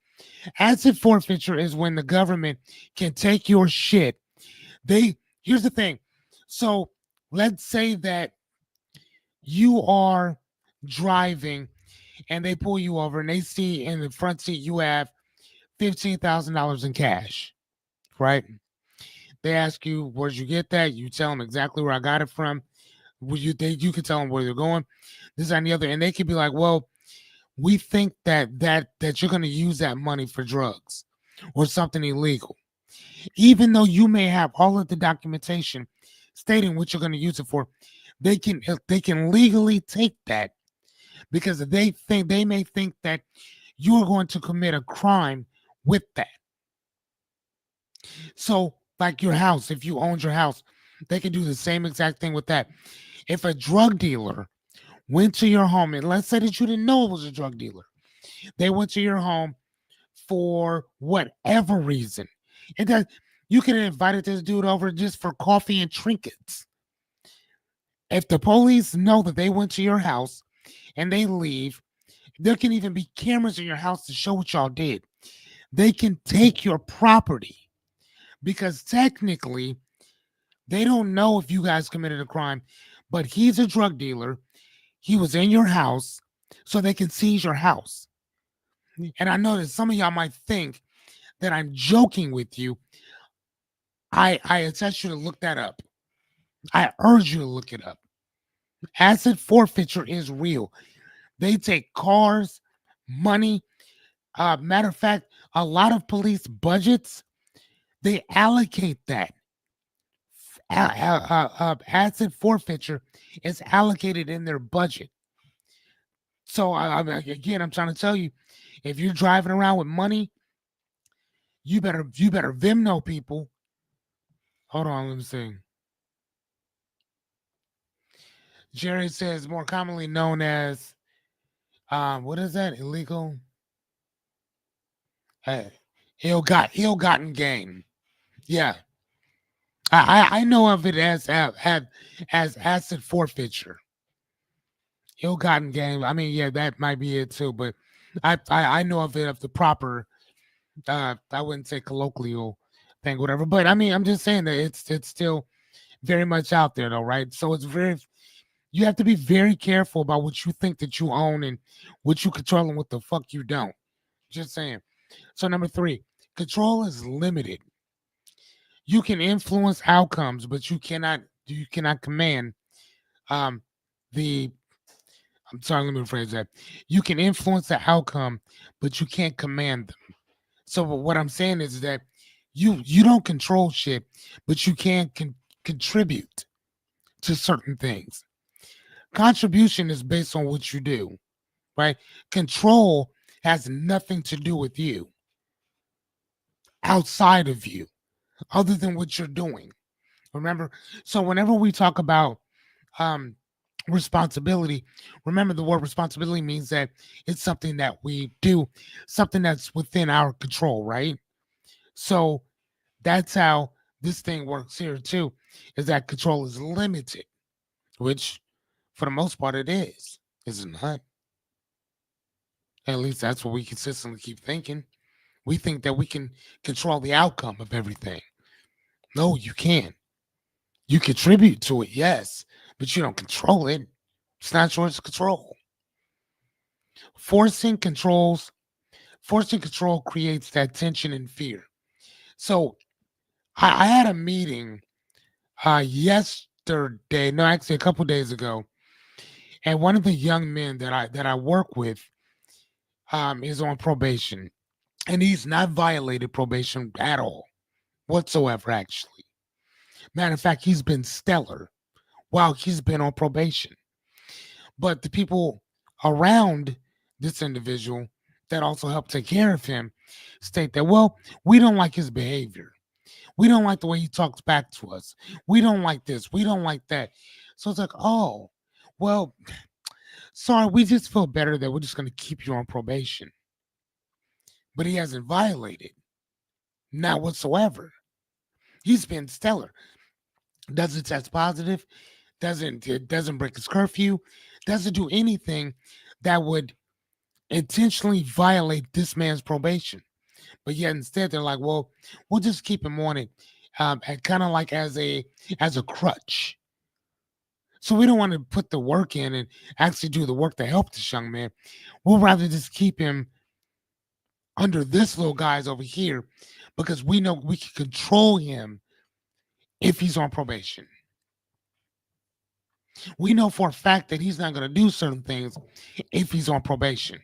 Asset forfeiture is when the government can take your shit. Here's the thing. So let's say that you are driving and they pull you over and they see in the front seat you have $15,000 in cash, right? They ask you, where'd you get that? You tell them exactly where I got it from. You can tell them where they're going, this and the other, and they could be like, well, we think that you're going to use that money for drugs or something illegal, even though you may have all of the documentation stating what you're going to use it for. They can legally take that because they may think that you're going to commit a crime with that. So, like your house, if you owned your house, they can do the same exact thing with that. If a drug dealer went to your home, and let's say that you didn't know it was a drug dealer, they went to your home for whatever reason. It does. You could have invited this dude over just for coffee and trinkets. If the police know that they went to your house and they leave, there can even be cameras in your house to show what y'all did. They can take your property because technically they don't know if you guys committed a crime, but he's a drug dealer. He was in your house, so they can seize your house. And I know that some of y'all might think that I'm joking with you. I attach you to look that up. I urge you to look it up. Asset forfeiture is real. They take cars, money. Matter of fact, a lot of police budgets, they allocate that. Asset forfeiture is allocated in their budget. So again, I'm trying to tell you, if you're driving around with money, you better Venmo people. Hold on, let me see. Jerry says more commonly known as what is that? Illegal uh, ill-gotten gain. Yeah. I know of it as asset forfeiture. Ill-gotten gain. I mean, yeah, that might be it too, but I know of it of the proper I wouldn't say colloquial thing, whatever. But I mean, I'm just saying that it's still very much out there though, right? So it's very you have to be very careful about what you think that you own and what you control and what the fuck you don't. Just saying. So number 3, control is limited. You can influence outcomes, but you cannot command um the I'm sorry, let me rephrase that. You can influence the outcome, but you can't command them. So what I'm saying is that you don't control shit, but you can contribute to certain things. Contribution is based on what you do, right? Control has nothing to do with you, outside of you, other than what you're doing. Remember? So whenever we talk about um responsibility, remember the word responsibility means that it's something that we do, something that's within our control, right? So that's how this thing works here too, is that control is limited, which for the most part it is it not? At least that's what we consistently keep thinking. We think that we can control the outcome of everything. No, you can't. You contribute to it, yes, but you don't control it. It's not yours to control. Forcing controls, forcing control creates that tension and fear. So I had a meeting yesterday, no, actually a couple days ago, and one of the young men that I work with is on probation, and he's not violated probation at all whatsoever. Actually, matter of fact, he's been stellar while he's been on probation. But the people around this individual that also help take care of him state that, well, we don't like his behavior. We don't like the way he talks back to us. We don't like this. We don't like that. So it's like, oh, well, sorry, we just feel better that we're just going to keep you on probation. But he hasn't violated, not whatsoever. He's been stellar. Doesn't test positive, doesn't break his curfew, doesn't do anything that would intentionally violate this man's probation. But yet instead they're like, well, we'll just keep him on it, kind of like as a crutch. So we don't want to put the work in and actually do the work to help this young man. We'll rather just keep him under this little guy's over here because we know we can control him if he's on probation. We know for a fact that he's not going to do certain things if he's on probation,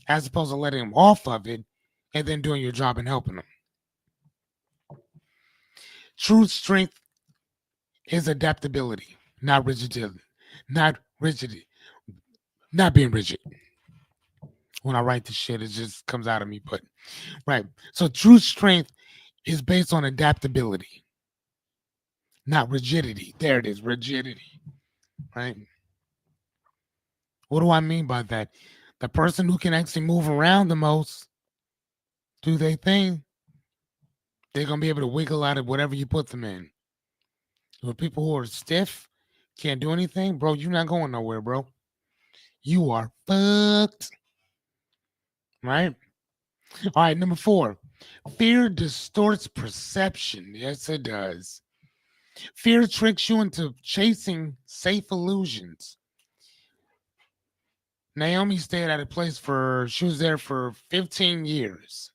as opposed to letting him off of it and then doing your job and helping him. True strength is adaptability, not rigidity, not rigidity, not being rigid. When I write this shit, it just comes out of me. But right, so true strength is based on adaptability, not rigidity. There it is, rigidity. Right. What do I mean by that? The person who can actually move around the most, do they thing, they're gonna be able to wiggle out of whatever you put them in. For people who are stiff, can't do anything, bro, you're not going nowhere, bro. You are fucked. Right? All right, number 4. Fear distorts perception. Yes, it does. Fear tricks you into chasing safe illusions. Naomi stayed at a place she was there for 15 years.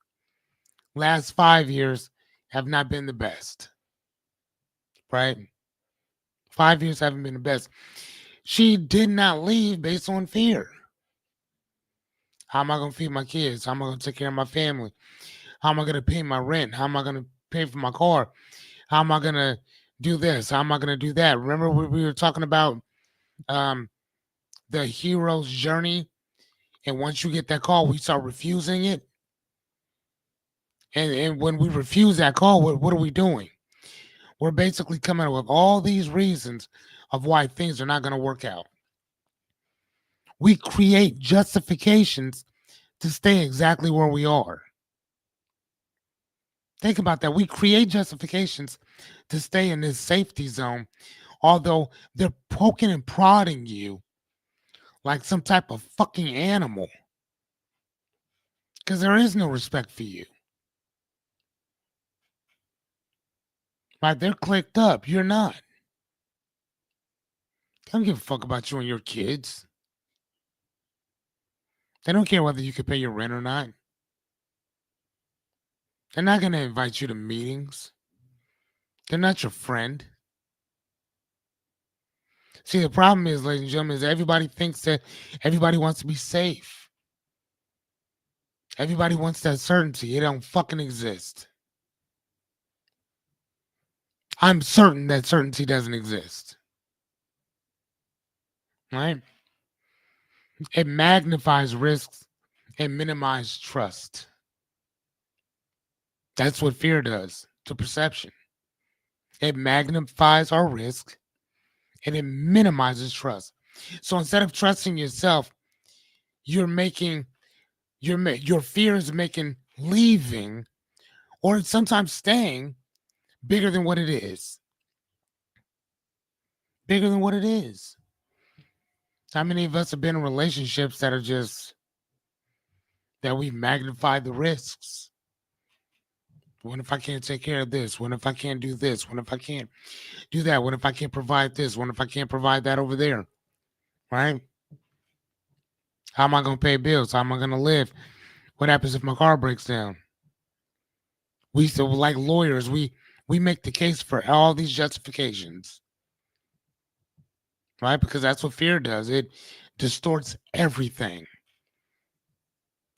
Last 5 years have not been the best. Right? 5 years haven't been the best. She did not leave based on fear. How am I going to feed my kids? How am I going to take care of my family? How am I going to pay my rent? How am I going to pay for my car? How am I going to do this? How am I going to do that? Remember we were talking about um, the hero's journey? And once you get that call, we start refusing it. And when we refuse that call, what are we doing? We're basically coming up with all these reasons of why things are not going to work out. We create justifications to stay exactly where we are. Think about that. We create justifications to stay in this safety zone, although they're poking and prodding you like some type of fucking animal. Because there is no respect for you. Right? They're clicked up. You're not. They don't give a fuck about you and your kids. They don't care whether you can pay your rent or not. They're not going to invite you to meetings. They're not your friend. See, the problem is, ladies and gentlemen, is everybody thinks that everybody wants to be safe. Everybody wants that certainty. It don't fucking exist. I'm certain that certainty doesn't exist. Right? It magnifies risks and minimizes trust. That's what fear does to perception. It magnifies our risk and it minimizes trust. So instead of trusting yourself, you're making your fear is making leaving or sometimes staying bigger than what it is. Bigger than what it is. How many of us have been in relationships that are just that we've magnified the risks? What if I can't take care of this? What if I can't do this? What if I can't do that? What if I can't provide this? What if I can't provide that over there? Right? How am I going to pay bills? How am I going to live? What happens if my car breaks down? We so like lawyers, we make the case for all these justifications, right? Because that's what fear does. It distorts everything,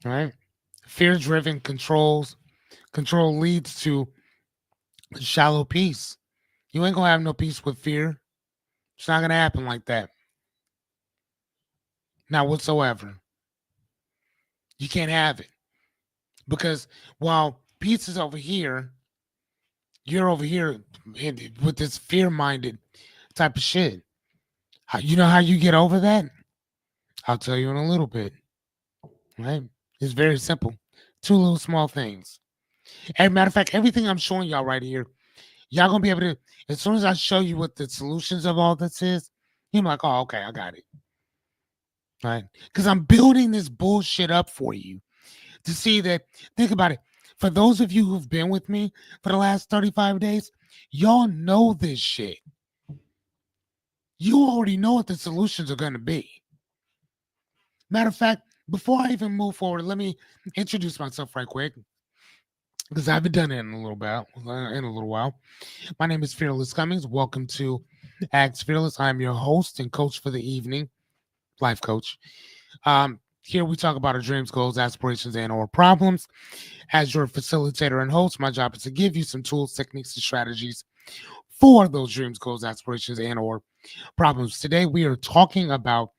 right? Fear-driven control leads to shallow peace. You ain't gonna have no peace with fear. It's not gonna happen like that. Not whatsoever. You can't have it because while peace is over here, you're over here with this fear-minded type of shit. You know how you get over that? I'll tell you in a little bit. Right? It's very simple. Two little small things. As a matter of fact, everything I'm showing y'all right here, y'all gonna be able to. As soon as I show you what the solutions of all this is, you're like, oh, okay, I got it. Right? Because I'm building this bullshit up for you to see that. Think about it. For those of you who've been with me for the last 35 days, y'all know this shit. You already know what the solutions are gonna be. Matter of fact, before I even move forward, let me introduce myself right quick because I haven't done it in a little while. My name is Fearless Cummings. Welcome to Acts Fearless. I'm your host and coach for the evening, life coach. Here we talk about our dreams, goals, aspirations, and/or problems. As your facilitator and host, my job is to give you some tools, techniques, and strategies for those dreams, goals, aspirations, and/or problems. Today we are talking about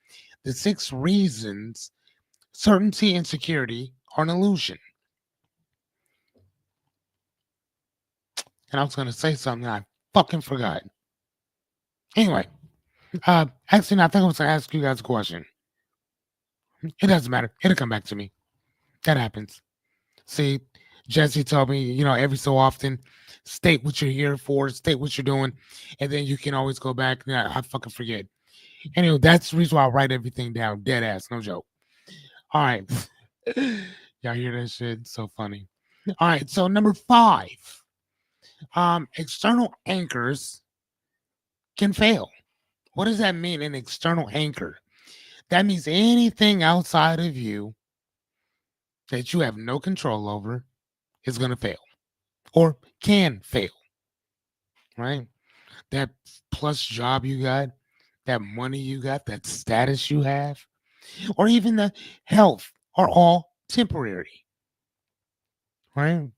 the 6 reasons certainty and security are an illusion. And I was going to say something I fucking forgot. Anyway, actually, no, I think I was going to ask you guys a question. It doesn't matter. It'll come back to me. That happens. See, Jesse told me, every so often, state what you're here for, state what you're doing, and then you can always go back. Yeah, I fucking forget. Anyway, that's the reason why I write everything down. Dead ass, no joke. All right. Y'all hear that shit? It's so funny. All right, so number 5. External anchors can fail. What does that mean, an external anchor? That means anything outside of you that you have no control over is going to fail or can fail, right? That plus job you got, that money you got, that status you have, or even the health are all temporary, right?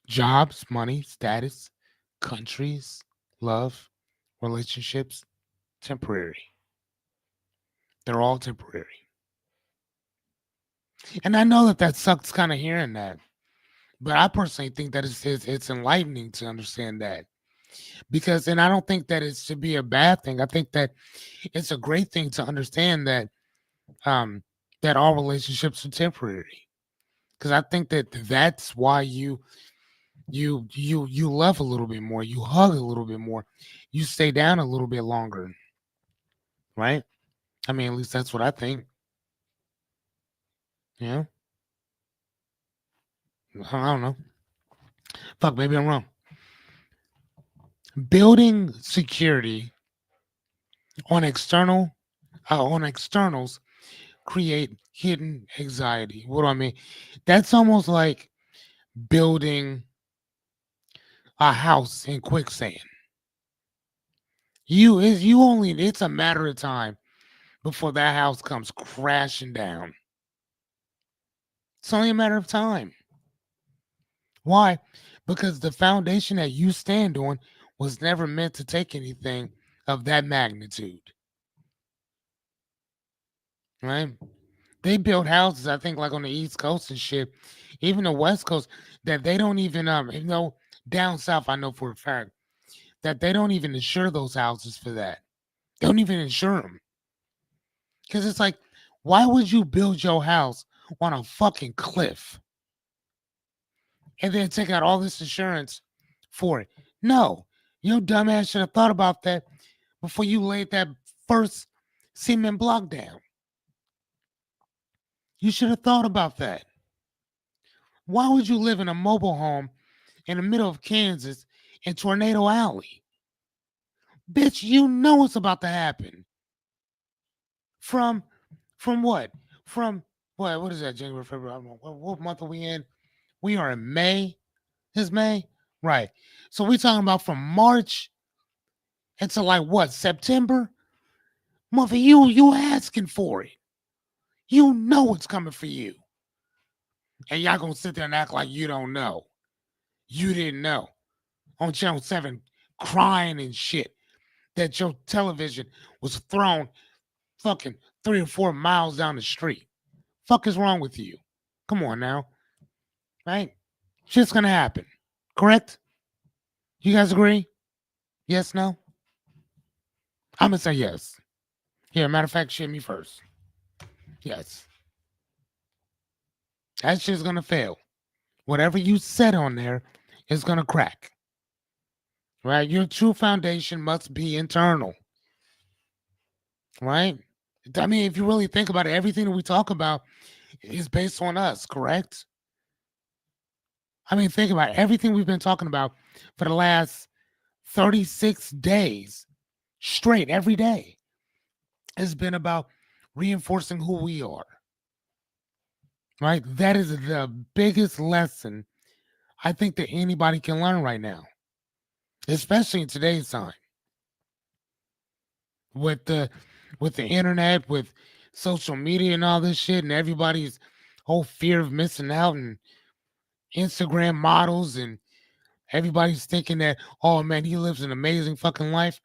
Jobs, money, status, countries, love, relationships, temporary. They're all temporary. And I know that sucks kind of hearing that. But I personally think that it's enlightening to understand that because, and I don't think that it should be a bad thing. I think that it's a great thing to understand um, that all relationships are temporary. Because I think that that's why you love a little bit more, you hug a little bit more, you stay down a little bit longer, right? I mean, at least that's what I think. Yeah, I don't know. Fuck, maybe I'm wrong. Building security on externals create hidden anxiety. What do I mean? That's almost like building a house in quicksand. It's a matter of time before that house comes crashing down. It's only a matter of time. Why? Because the foundation that you stand on was never meant to take anything of that magnitude. Right? They build houses, I think, like on the East Coast and shit, even the West Coast, that they don't even though down south, I know for a fact that they don't even insure those houses for that. They don't even insure them because it's like, why would you build your house on a fucking cliff and then take out all this insurance for it? No, your dumbass should have thought about that before you laid that first cement block down. You should have thought about that. Why would you live in a mobile home in the middle of Kansas in Tornado Alley? Bitch, you know it's about to happen. From from what? From what is that? January, February. What month are we in? We are in May. It's May? Right. So we're talking about from March until like what? September? Mother, you asking for it. You know it's coming for you. And y'all gonna sit there and act like you don't know. You didn't know. On Channel 7 crying and shit that your television was thrown fucking 3 or 4 miles down the street. Fuck is wrong with you? Come on now. Right? Shit's gonna happen. Correct? You guys agree? Yes, no? I'm gonna say yes. Here, matter of fact, shit me first. Yes. That shit's gonna fail. Whatever you set on there is gonna crack. Right? Your true foundation must be internal. Right? I mean, if you really think about it, everything that we talk about is based on us, correct? I mean, think about it. Everything we've been talking about for the last 36 days straight every day has been about reinforcing who we are. Right? That is the biggest lesson I think that anybody can learn right now, especially in today's time. With the internet, with social media and all this shit, and everybody's whole fear of missing out and Instagram models and everybody's thinking that, oh man, he lives an amazing fucking life.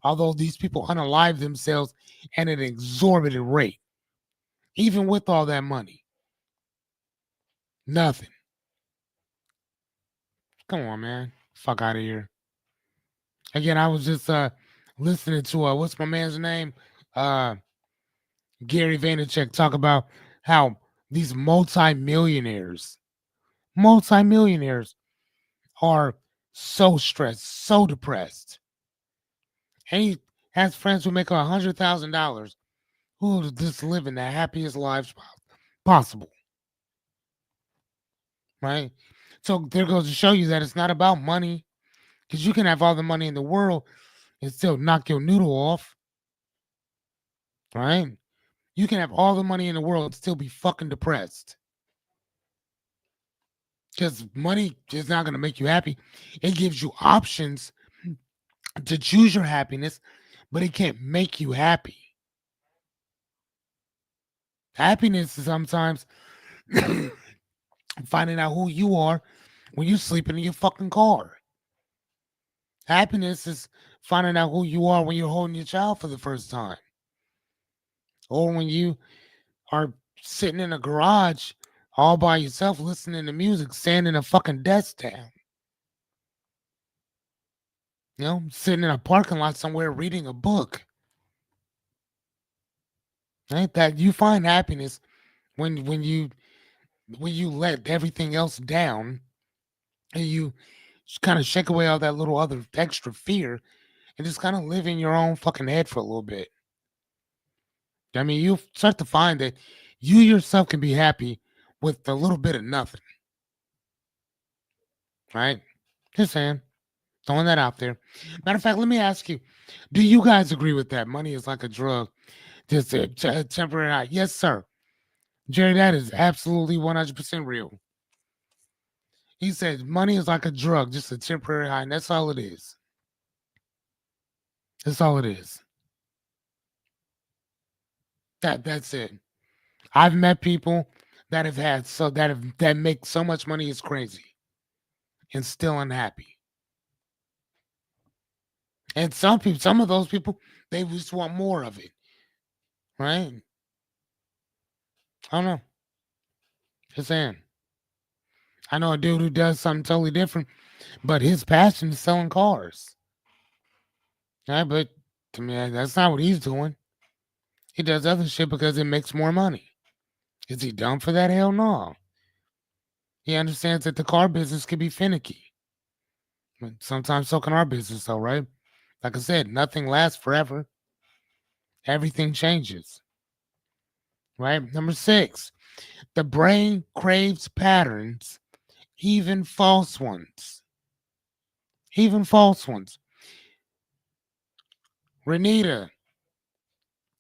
Although these people unalive themselves at an exorbitant rate, even with all that money. Nothing. Come on, man. Fuck out of here. Again, I was just listening to what's my man's name? Uh Gary Vaynerchuk talk about how these multimillionaires are so stressed, so depressed. And he has friends who make $100,000 who are just living the happiest lives possible. Right? So there goes to show you that it's not about money, because you can have all the money in the world and still knock your noodle off. Right? You can have all the money in the world and still be fucking depressed. Because money is not going to make you happy. It gives you options to choose your happiness, but it can't make you happy. Happiness is sometimes finding out who you are when you're sleeping in your fucking car. Happiness is finding out who you are when you're holding your child for the first time. Or when you are sitting in a garage all by yourself listening to music, sanding a fucking desk down. You know, sitting in a parking lot somewhere reading a book. Right? That you find happiness when you let everything else down and you just kind of shake away all that little other extra fear and just kind of live in your own fucking head for a little bit. I mean, you start to find that you yourself can be happy with a little bit of nothing. Right? Just saying. Throwing that out there. Matter of fact, let me ask you: do you guys agree with that? Money is like a drug, just a temporary high. Yes, sir. Jerry, that is absolutely 100% real. He said money is like a drug, just a temporary high, and that's all it is. That's all it is. That's it. I've met people that have had that make so much money it's crazy and still unhappy. And some of those people, they just want more of it, right? I don't know. Just saying. I know a dude who does something totally different, but his passion is selling cars. Right? But to me, that's not what he's doing. He does other shit because it makes more money. Is he dumb for that? Hell no. He understands that the car business can be finicky. But sometimes so can our business, though, right? Like I said, nothing lasts forever. Everything changes, right? Number 6, the brain craves patterns, even false ones. Even false ones. Renita,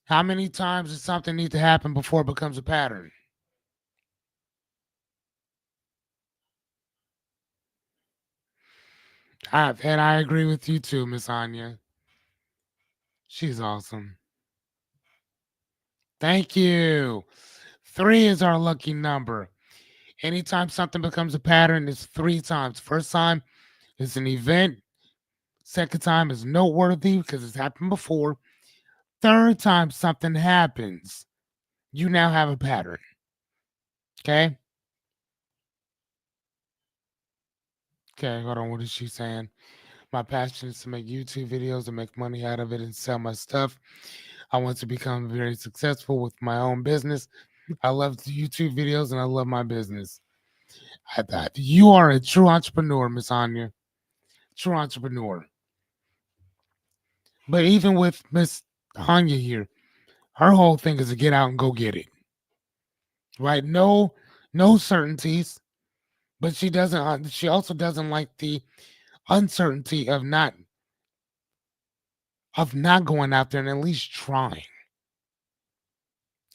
how many times does something need to happen before it becomes a pattern? And I agree with you too, Miss Anya. She's awesome. Thank you. 3 is our lucky number. Anytime something becomes a pattern, it's 3 times. First time is an event. Second time is noteworthy because it's happened before. Third time something happens, you now have a pattern. Okay? Okay, hold on. What is she saying? My passion is to make YouTube videos and make money out of it and sell my stuff. I want to become very successful with my own business. I love the YouTube videos and I love my business. I thought you are a true entrepreneur, Miss Anya. True entrepreneur. But even with Miss Anya here, her whole thing is to get out and go get it. Right? No certainties. But she doesn't. She also doesn't like the uncertainty of not going out there and at least trying.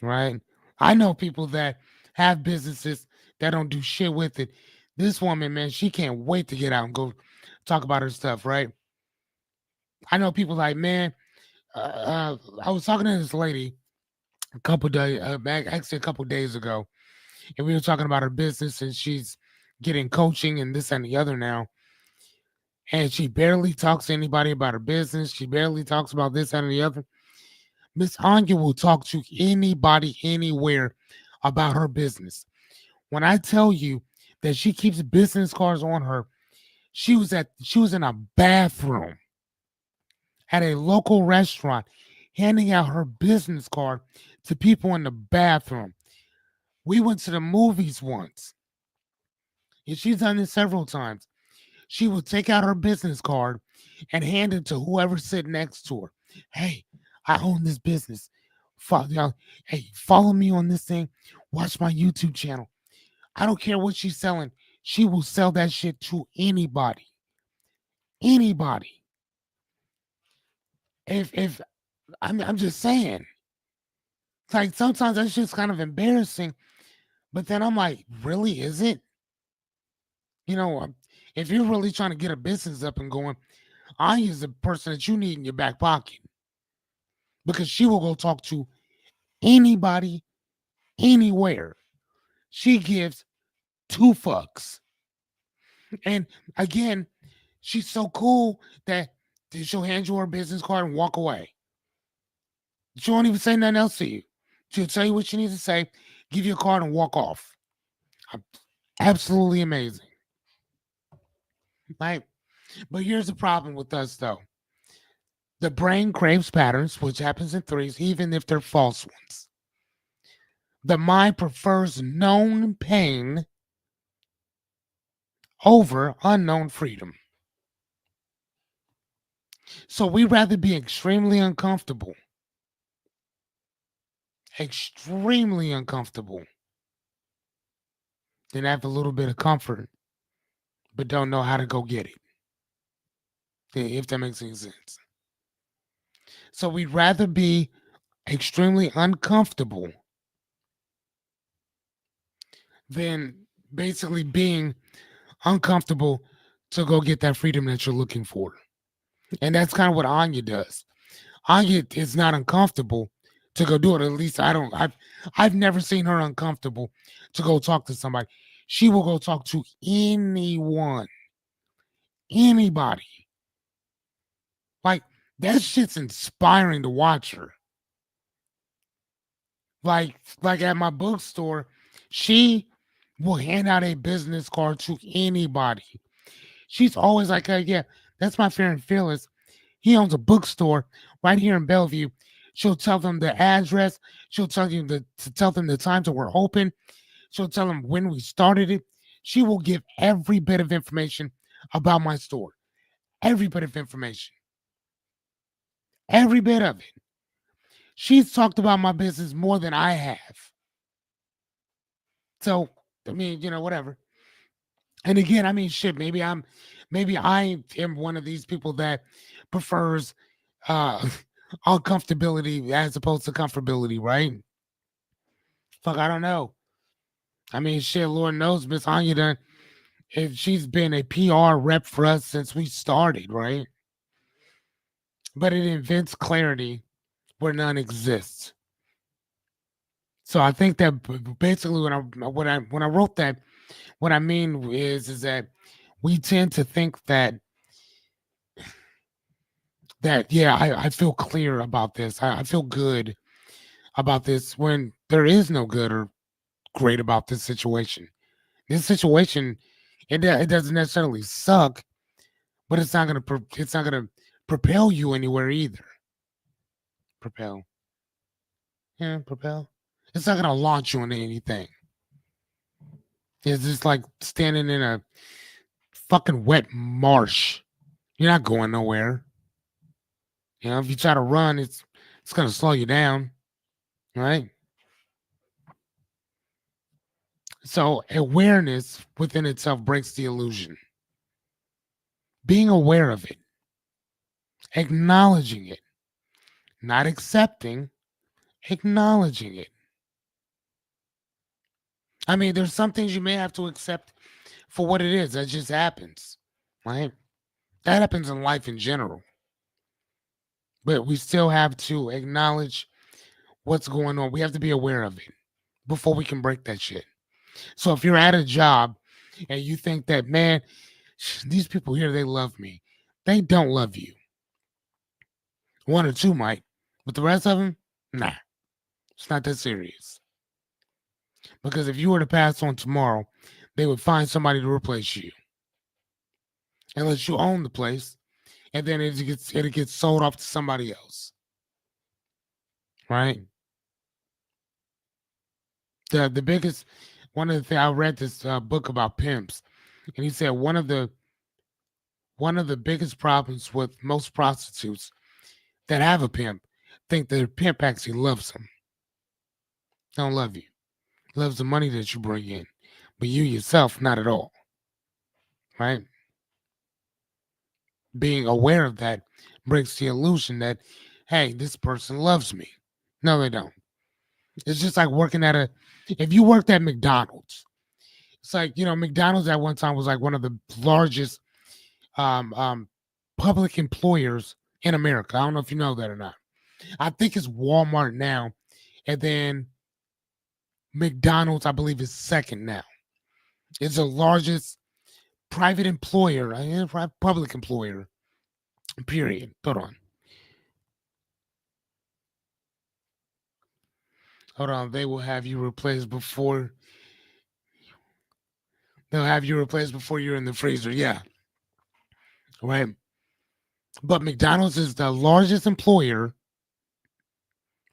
Right? I know people that have businesses that don't do shit with it. This woman, man, she can't wait to get out and go talk about her stuff. Right? I know people like, man. I was talking to this lady a couple days back, actually a couple days ago, and we were talking about her business, and she's getting coaching and this and the other now. And she barely talks to anybody about her business. She barely talks about this and the other. Miss Anya will talk to anybody anywhere about her business. When I tell you that she keeps business cards on her, she was in a bathroom at a local restaurant handing out her business card to people in the bathroom. We went to the movies once, and she's done this several times. She will take out her business card and hand it to whoever's sitting next to her. Hey, I own this business. Hey, follow me on this thing. Watch my YouTube channel. I don't care what she's selling. She will sell that shit to anybody. Anybody. If I'm just saying. It's like sometimes that's just kind of embarrassing. But then I'm like, really, is it? You know, if you're really trying to get a business up and going, I is the person that you need in your back pocket because she will go talk to anybody, anywhere. She gives 2 fucks. And again, she's so cool that she'll hand you her business card and walk away. She won't even say nothing else to you. She'll tell you what she needs to say, give you a card, and walk off. Absolutely amazing. Right? But here's the problem with us, though. The brain craves patterns, which happens in threes, even if they're false ones. The mind prefers known pain over unknown freedom. So we rather be extremely uncomfortable, than have a little bit of comfort, but don't know how to go get it. if that makes any sense. So we'd rather be extremely uncomfortable than basically being uncomfortable to go get that freedom that you're looking for. And that's kind of what Anya does. Anya is not uncomfortable to go do it. At least I've never seen her uncomfortable to go talk to somebody. She will go talk to anyone, anybody. Like that shit's inspiring to watch her. Like at my bookstore, she will hand out a business card to anybody. She's always like, hey, yeah, that's my friend Phyllis. He owns a bookstore right here in Bellevue. She'll tell them the address. She'll tell you to tell them the times that we're open. She'll tell them when we started it. She will give every bit of information about my store. Every bit of information. Every bit of it. She's talked about my business more than I have. So, I mean, whatever. And again, I mean, shit, maybe I am one of these people that prefers uh uncomfortability as opposed to comfortability, right? Fuck, I don't know. I mean, shit, Lord knows Miss Anya done, if she's been a PR rep for us since we started, right? But it invents clarity where none exists. So I think that basically when I wrote that, what I mean is that we tend to think that yeah, I feel clear about this. I feel good about this when there is no good or great about this situation. This situation, it doesn't necessarily suck, but it's not gonna propel you anywhere either. Propel, yeah, propel. It's not gonna launch you into anything. It's just like standing in a fucking wet marsh. You're not going nowhere. If you try to run, it's gonna slow you down, right? So awareness within itself breaks the illusion. Being aware of it, acknowledging it, not accepting, acknowledging it. I mean, there's some things you may have to accept for what it is. That just happens, right? That happens in life in general. But we still have to acknowledge what's going on. We have to be aware of it before we can break that shit. So if you're at a job and you think that, man, these people here, they love me. They don't love you. One or two might, but the rest of them, nah, it's not that serious. Because if you were to pass on tomorrow, they would find somebody to replace you. Unless you own the place, and then it gets sold off to somebody else. Right? The biggest one of the things I read this book about pimps, and he said one of the biggest problems with most prostitutes that have a pimp think their pimp actually loves them. Don't love you. Loves the money that you bring in. But you yourself, not at all. Right? Being aware of that breaks the illusion that, hey, this person loves me. No, they don't. It's just like if you worked at McDonald's, it's like, McDonald's at one time was like one of the largest um, um, public employers in America. I don't know if you know that or not. I think it's Walmart now. And then McDonald's, I believe, is second now. It's the largest private employer, public employer, period. Hold on. Hold on. They'll have you replaced before you're in the freezer. Yeah. Right. But McDonald's is the largest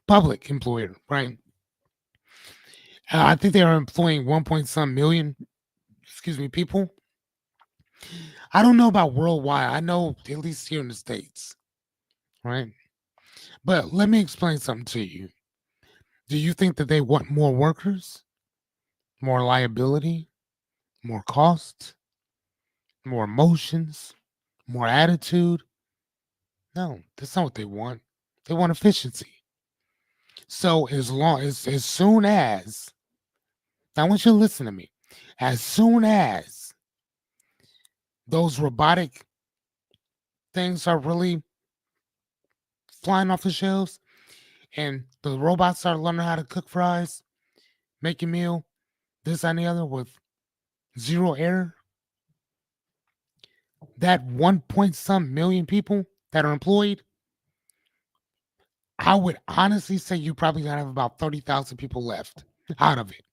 public employer, right? I think they are employing 1 point some million, people. I don't know about worldwide. I know at least here in the States, right? But let me explain something to you. Do you think that they want more workers, more liability, more cost, more emotions? more attitude. No, that's not what they want. They want efficiency. So as soon as I want you to listen to me, as soon as those robotic things are really flying off the shelves and the robots start learning how to cook fries, make a meal, this and the other with zero error, that 1 point some million people that are employed, I would honestly say you probably gonna have about 30,000 people left out of it.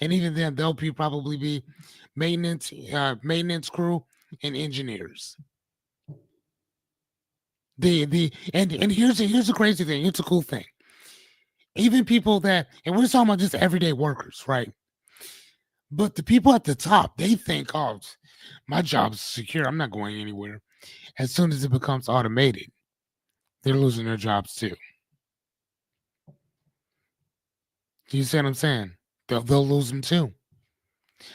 And even then, they'll probably be maintenance crew and engineers. And here's the crazy thing. It's a cool thing. Even people that, and we're talking about just everyday workers, right? But the people at the top, they think, oh, my job's secure. I'm not going anywhere. As soon as it becomes automated, they're losing their jobs too. You see what I'm saying? They'll lose them too.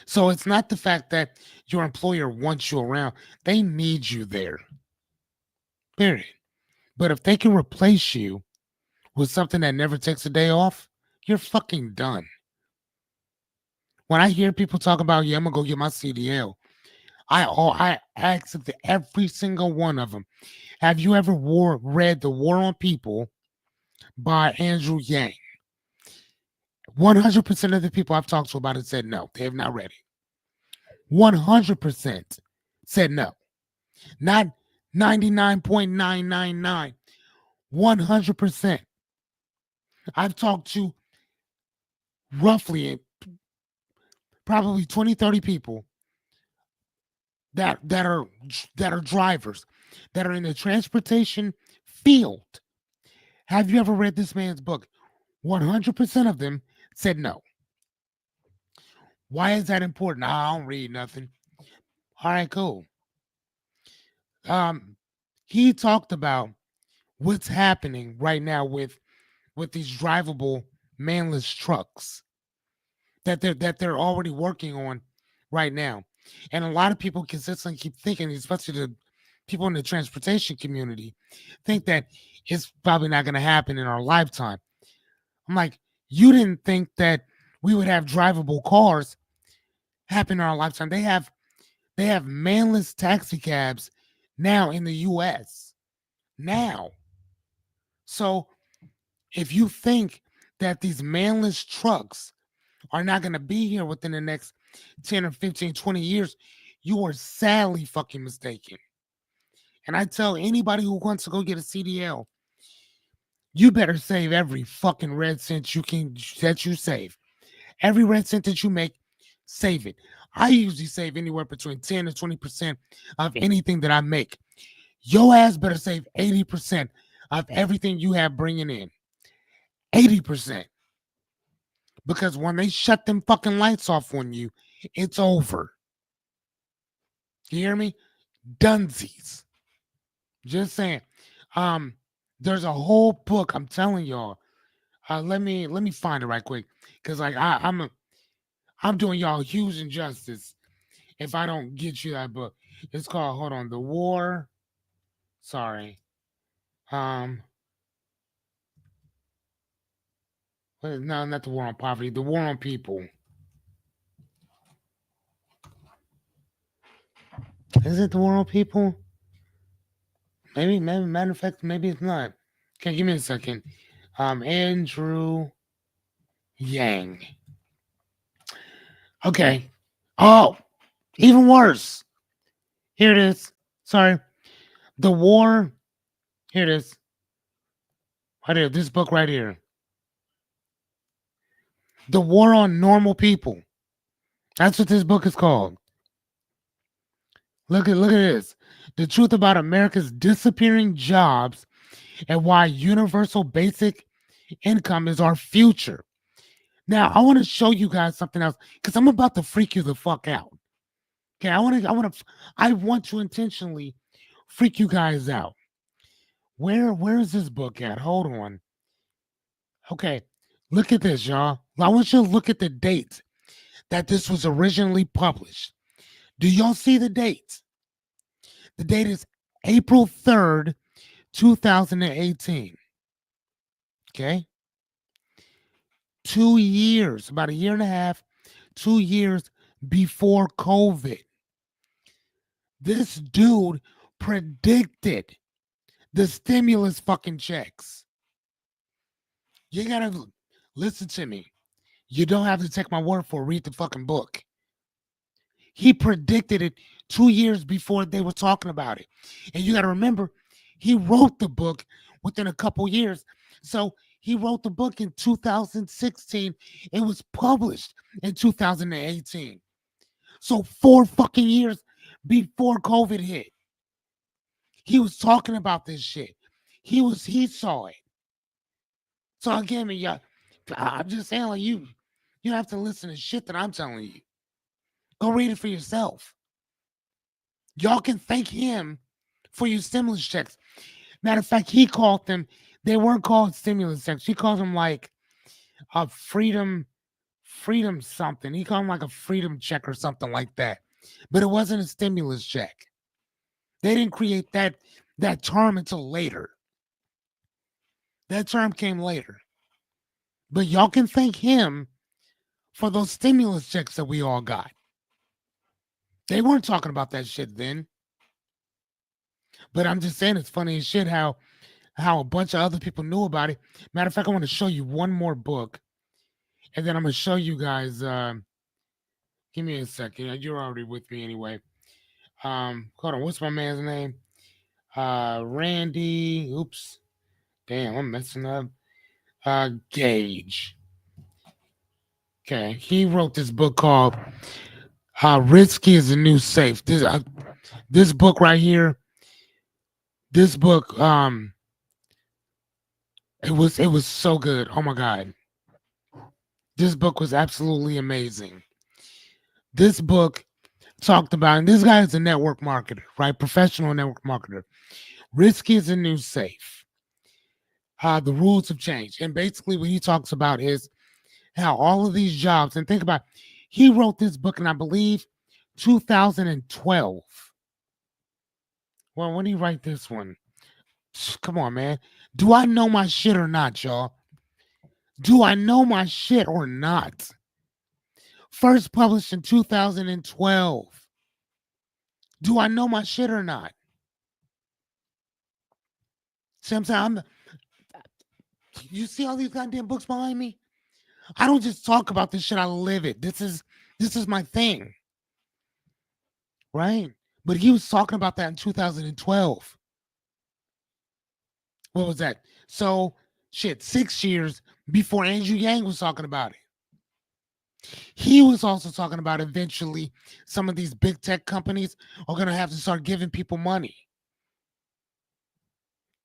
So it's not the fact that your employer wants you around; they need you there. Period. But if they can replace you with something that never takes a day off, you're fucking done. When I hear people talk about, yeah, I'm gonna go get my CDL, I ask every single one of them, have you ever read The War on People by Andrew Yang? 100% of the people I've talked to about it said no, they have not read it. 100% said no. Not 99.999. 100%. I've talked to roughly probably 20, 30 people that are drivers, that are in the transportation field. Have you ever read this man's book? 100% of them said no. Why is that important? I don't read nothing. All right, cool. He talked about what's happening right now with these drivable manless trucks that they're already working on right now. And a lot of people consistently keep thinking, especially the people in the transportation community, think that it's probably not going to happen in our lifetime. I'm like, you didn't think that we would have drivable cars happen in our lifetime. They have manless taxi cabs now in the US. Now. So if you think that these manless trucks are not going to be here within the next 10 or 15, 20 years, you are sadly fucking mistaken. And I tell anybody who wants to go get a CDL, you better save every fucking red cent that you save. Every red cent that you make, save it. I usually save anywhere between 10 to 20% of anything that I make. Your ass better save 80% of everything you have bringing in. 80%. Because when they shut them fucking lights off on you, it's over. You hear me? Dunsies. Just saying. Um, there's a whole book. I'm telling y'all. Let me find it right quick, because like I'm doing y'all huge injustice if I don't get you that book. It's called, hold on, The War. Sorry. Um, no, not The War on Poverty. The War on People. Is it The War on People? Maybe. Matter of fact, maybe it's not. Okay, give me a second. Andrew Yang. Okay. Oh, even worse. Here it is. Sorry. The War. Here it is. Right here. This book right here. The War on Normal People. That's what this book is called. Look at this. The truth about America's disappearing jobs and why universal basic income is our future. Now, I want to show you guys something else, because I'm about to freak you the fuck out. Okay, I want to intentionally freak you guys out. Where is this book at? Hold on. Okay, look at this, y'all. I want you to look at the date that this was originally published. Do y'all see the date? The date is April 3rd, 2018. Okay. 2 years, about a year and a half, 2 years before COVID. This dude predicted the stimulus fucking checks. You gotta listen to me. You don't have to take my word for it. Read the fucking book. He predicted it 2 years before they were talking about it. And you gotta remember, he wrote the book within a couple years. So he wrote the book in 2016. It was published in 2018. So 4 fucking years before COVID hit. He was talking about this shit. He saw it. So again, yeah, I'm just saying, like, you have to listen to shit that I'm telling you. Go read it for yourself. Y'all can thank him for your stimulus checks. Matter of fact, he called them. They weren't called stimulus checks. He called them like a freedom something. He called them like a freedom check or something like that. But it wasn't a stimulus check. They didn't create that term until later. That term came later. But y'all can thank him for those stimulus checks that we all got. They weren't talking about that shit then. But I'm just saying, it's funny as shit how a bunch of other people knew about it. Matter of fact, I want to show you one more book, and then I'm gonna show you guys. Give me a second. You're already with me anyway. Hold on. What's my man's name? Randy. Oops. Damn, I'm messing up. Gage. Okay, he wrote this book called "Risky is the New Safe." This book right here. This book, it was so good. Oh my god, this book was absolutely amazing. This book talked about, and this guy is a network marketer, right? Professional network marketer. Risky is the new safe. The rules have changed. And basically, what he talks about is how all of these jobs, and think about, he wrote this book in, I believe, 2012. Well, when did he write this one? Come on, man. Do I know my shit or not, y'all? Do I know my shit or not? First published in 2012. Do I know my shit or not? Sometimes you see all these goddamn books behind me? I don't just talk about this shit, I live it. This is my thing. Right? But he was talking about that in 2012. What was that? So shit, 6 years before Andrew Yang was talking about it. He was also talking about eventually some of these big tech companies are going to have to start giving people money.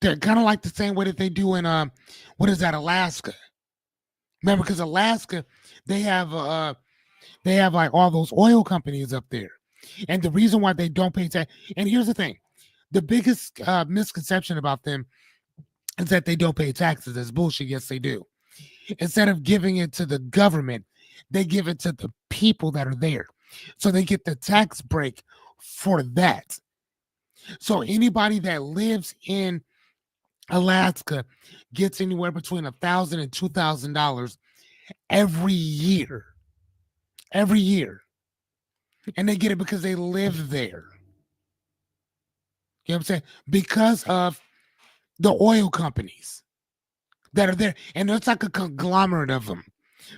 They're kind of like the same way that they do in what is that, Alaska? Remember, because Alaska, they have like all those oil companies up there, and the reason why they don't pay tax. And here's the thing: the biggest misconception about them is that they don't pay taxes. That's bullshit. Yes, they do. Instead of giving it to the government, they give it to the people that are there, so they get the tax break for that. So anybody that lives in Alaska gets anywhere between $1,000 and $2,000 every year. Every year. And they get it because they live there. You know what I'm saying? Because of the oil companies that are there. And it's like a conglomerate of them.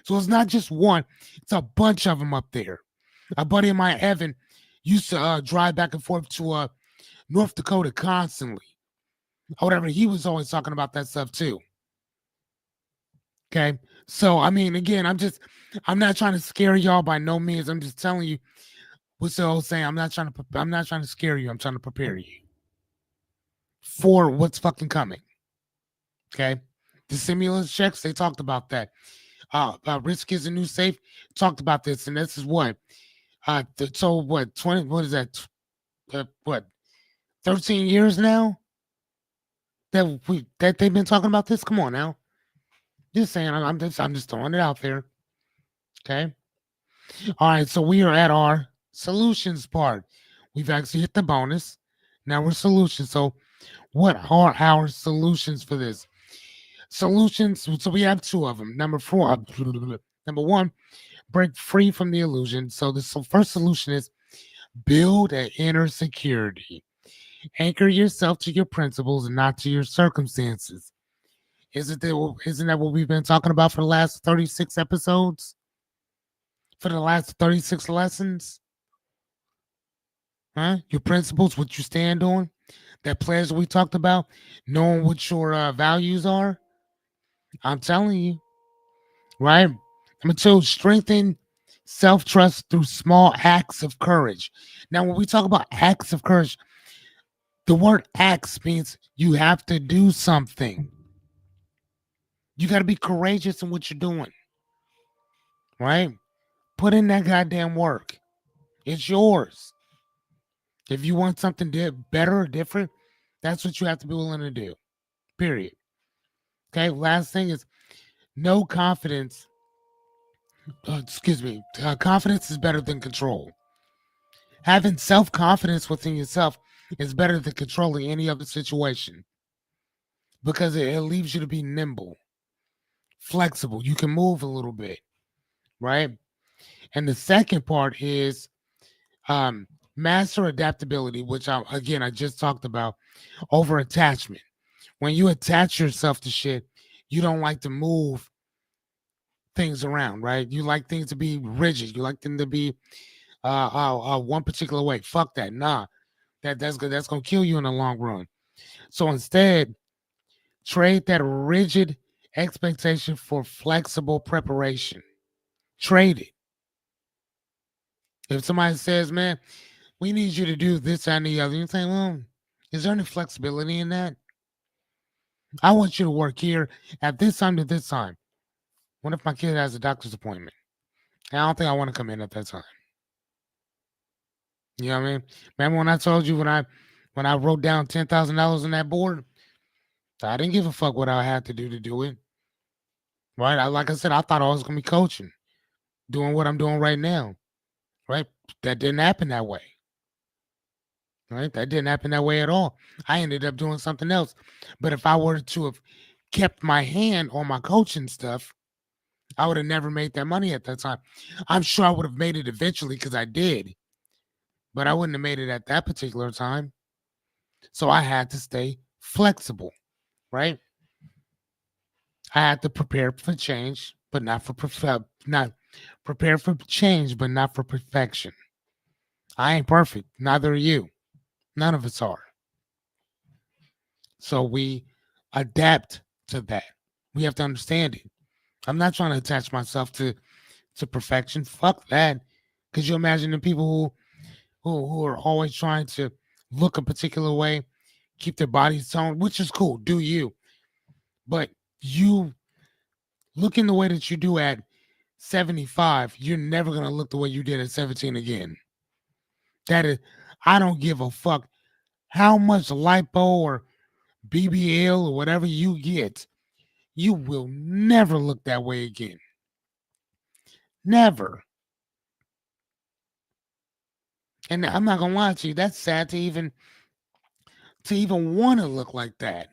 So it's not just one, it's a bunch of them up there. A buddy of mine, Evan, used to drive back and forth to North Dakota constantly. Or whatever. He was always talking about that stuff too. Okay. So, I mean, again, I'm not trying to scare y'all by no means. I'm just telling you what's the old saying. I'm not trying to scare you. I'm trying to prepare you for what's fucking coming. Okay. The stimulus checks, they talked about that. Risk is a new safe, talked about this. And this is what? So what, 20, what is that? What, 13 years now that they've been talking about this? Come on now. Just saying, I'm just throwing it out there. Okay. All right. So we are at our solutions part. We've actually hit the bonus. Now we're solutions. So what are our solutions for this? Solutions. So we have two of them. Number four. Number one, break free from the illusion. So the first solution is build an inner security. Anchor yourself to your principles and not to your circumstances. Isn't that what we've been talking about for the last 36 episodes? For the last 36 lessons? Huh? Your principles, what you stand on, that pledge we talked about, knowing what your values are. I'm telling you, right? I'm going to strengthen self trust through small acts of courage. Now, when we talk about acts of courage, the word acts means you have to do something. You got to be courageous in what you're doing, right? Put in that goddamn work. It's yours. If you want something better or different, that's what you have to be willing to do. Period. Okay. Last thing is no confidence. Excuse me. Confidence is better than control. Having self confidence within yourself is better than controlling any other situation because it leaves you to be nimble, flexible. You can move a little bit, right? And the second part is um, master adaptability, which I just talked about, over attachment. When you attach yourself to shit, you don't like to move things around, right? You like things to be rigid. You like them to be one particular way. Fuck that. Nah, that's gonna kill you in the long run. So instead, trade that rigid expectation for flexible preparation. Trade it. If somebody says, "Man, we need you to do this and the other," you say, "Well, is there any flexibility in that? I want you to work here at this time to this time. What if my kid has a doctor's appointment? And I don't think I want to come in at that time." You know what I mean? Remember when I told you when I wrote down $10,000 on that board? I didn't give a fuck what I had to do it. Right? Like I said, I thought I was gonna be coaching, doing what I'm doing right now. Right? That didn't happen that way. Right? That didn't happen that way at all. I ended up doing something else. But if I were to have kept my hand on my coaching stuff, I would have never made that money at that time. I'm sure I would have made it eventually because I did, but I wouldn't have made it at that particular time. So I had to stay flexible, right? I had to prepare for change, but not prepare for change, but not for perfection. I ain't perfect. Neither are you. None of us are. So we adapt to that. We have to understand it. I'm not trying to attach myself to perfection. Fuck that. Could you imagine the people who are always trying to look a particular way, keep their bodies toned, which is cool. Do you? But you looking the way that you do at 75, you're never gonna look the way you did at 17 again. That is, I don't give a fuck how much lipo or BBL or whatever you get. You will never look that way again. Never. And I'm not gonna lie to you, that's sad to even want to look like that.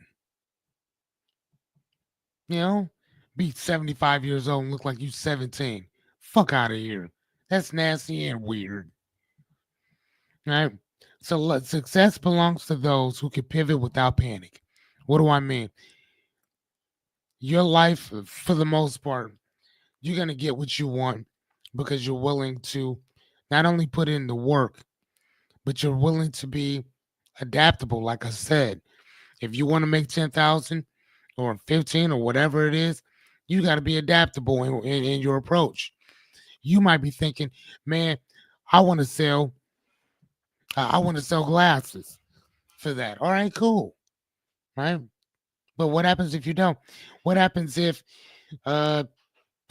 You know? Be 75 years old and look like you 17. Fuck out of here. That's nasty and weird. Right? So success belongs to those who can pivot without panic. What do I mean? Your life, for the most part, you're gonna get what you want because you're willing to not only put in the work, but you're willing to be adaptable. Like I said, if you want to make 10,000 or 15 or whatever it is, you got to be adaptable in your approach. You might be thinking, man, I want to sell, I want to sell glasses for that. All right, cool, right? But what happens if you don't? What happens if, uh,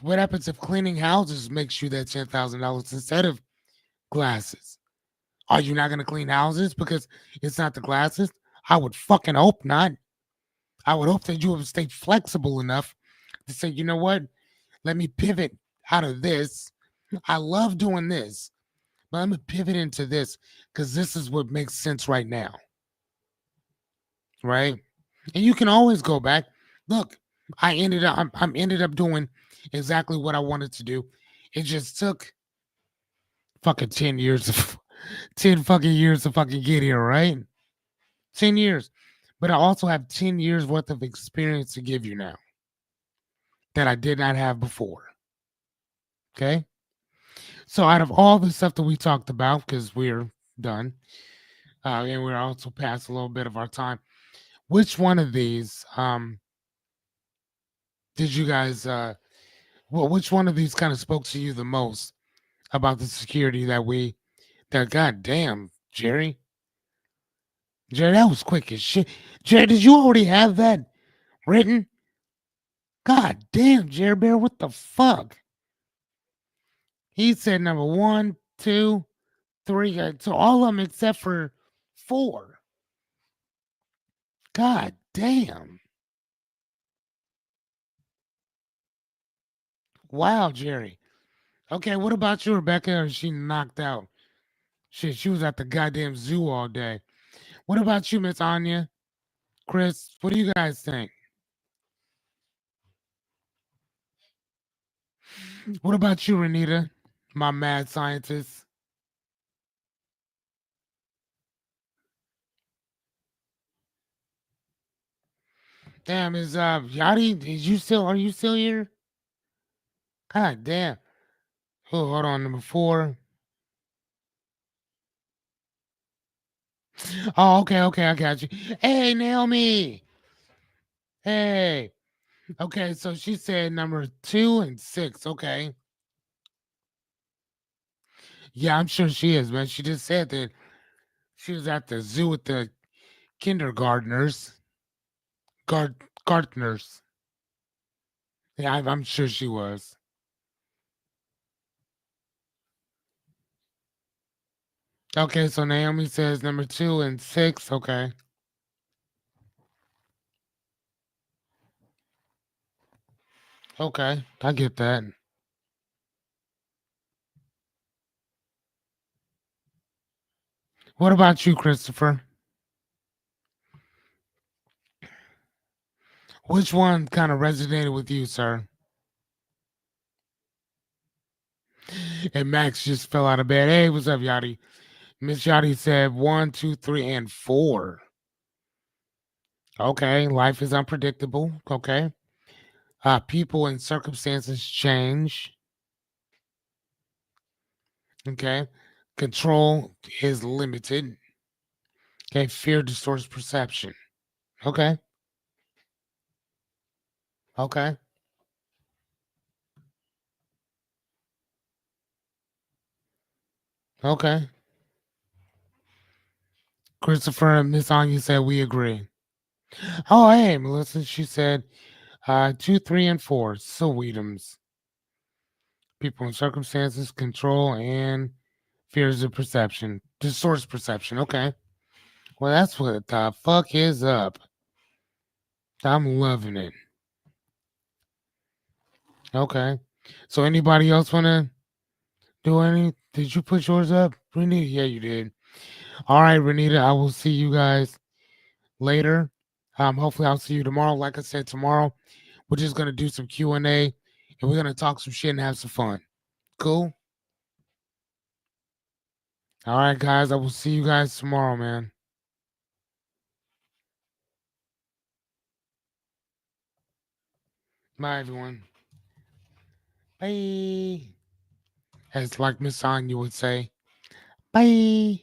what happens if cleaning houses makes you that $10,000 instead of glasses? Are you not going to clean houses because it's not the glasses? I would fucking hope not. I would hope that you would stay flexible enough to say, you know what? Let me pivot out of this. I love doing this, but let me pivot into this because this is what makes sense right now. right? And you can always go back. Look, I'm ended up doing exactly what I wanted to do. It just took fucking 10 years of 10 fucking years to fucking get here, right? 10 years. But I also have 10 years worth of experience to give you now that I did not have before. Okay? So out of all the stuff that we talked about, because we're done, and we're also past a little bit of our time, which one of these did you guys well, which one of these kind of spoke to you the most about the security that goddamn, Jerry, that was quick as shit. Jerry, did you already have that written? God damn, Jerry Bear, what the fuck? He said number one, two, three, so all of them except for four. God damn. Wow, Jerry. Okay, what about you, Rebecca? Or she knocked out? Shit, she was at the goddamn zoo all day. What about you, Miss Anya? Chris, what do you guys think? What about you, Renita? My mad scientist. Damn, is Yachty, are you still here? God damn. Oh, hold on, number four. Oh, okay, I got you. Hey, Naomi. Hey. Okay, so she said number two and six. Okay. Yeah, I'm sure she is, man. She just said that she was at the zoo with the kindergartners, gard gardeners. Yeah, I'm sure she was. Okay, so Naomi says number two and six. Okay. Okay. I get that. What about you, Christopher? Which one kind of resonated with you, sir? And Max just fell out of bed. Hey, what's up, Yachty? Miss Yachty said one, two, three, and four. Okay, life is unpredictable. Okay. People and circumstances change. Okay. Control is limited. Okay. Fear distorts perception. Okay. Okay. Okay. Christopher and Miss Anya said we agree. Oh, hey, Melissa. She said two, three, and four. Sweetums. People and circumstances, control, and fears of perception. Distorts perception. Okay. Well, that's what the fuck is up. I'm loving it. Okay. So anybody else want to do any? Did you put yours up, Renita? Yeah, you did. All right, Renita. I will see you guys later. Hopefully I'll see you tomorrow. Like I said, tomorrow we're just gonna do some Q&A and we're gonna talk some shit and have some fun. Cool. All right, guys. I will see you guys tomorrow, man. Bye, everyone. Bye. As like Miss Anya would say, bye.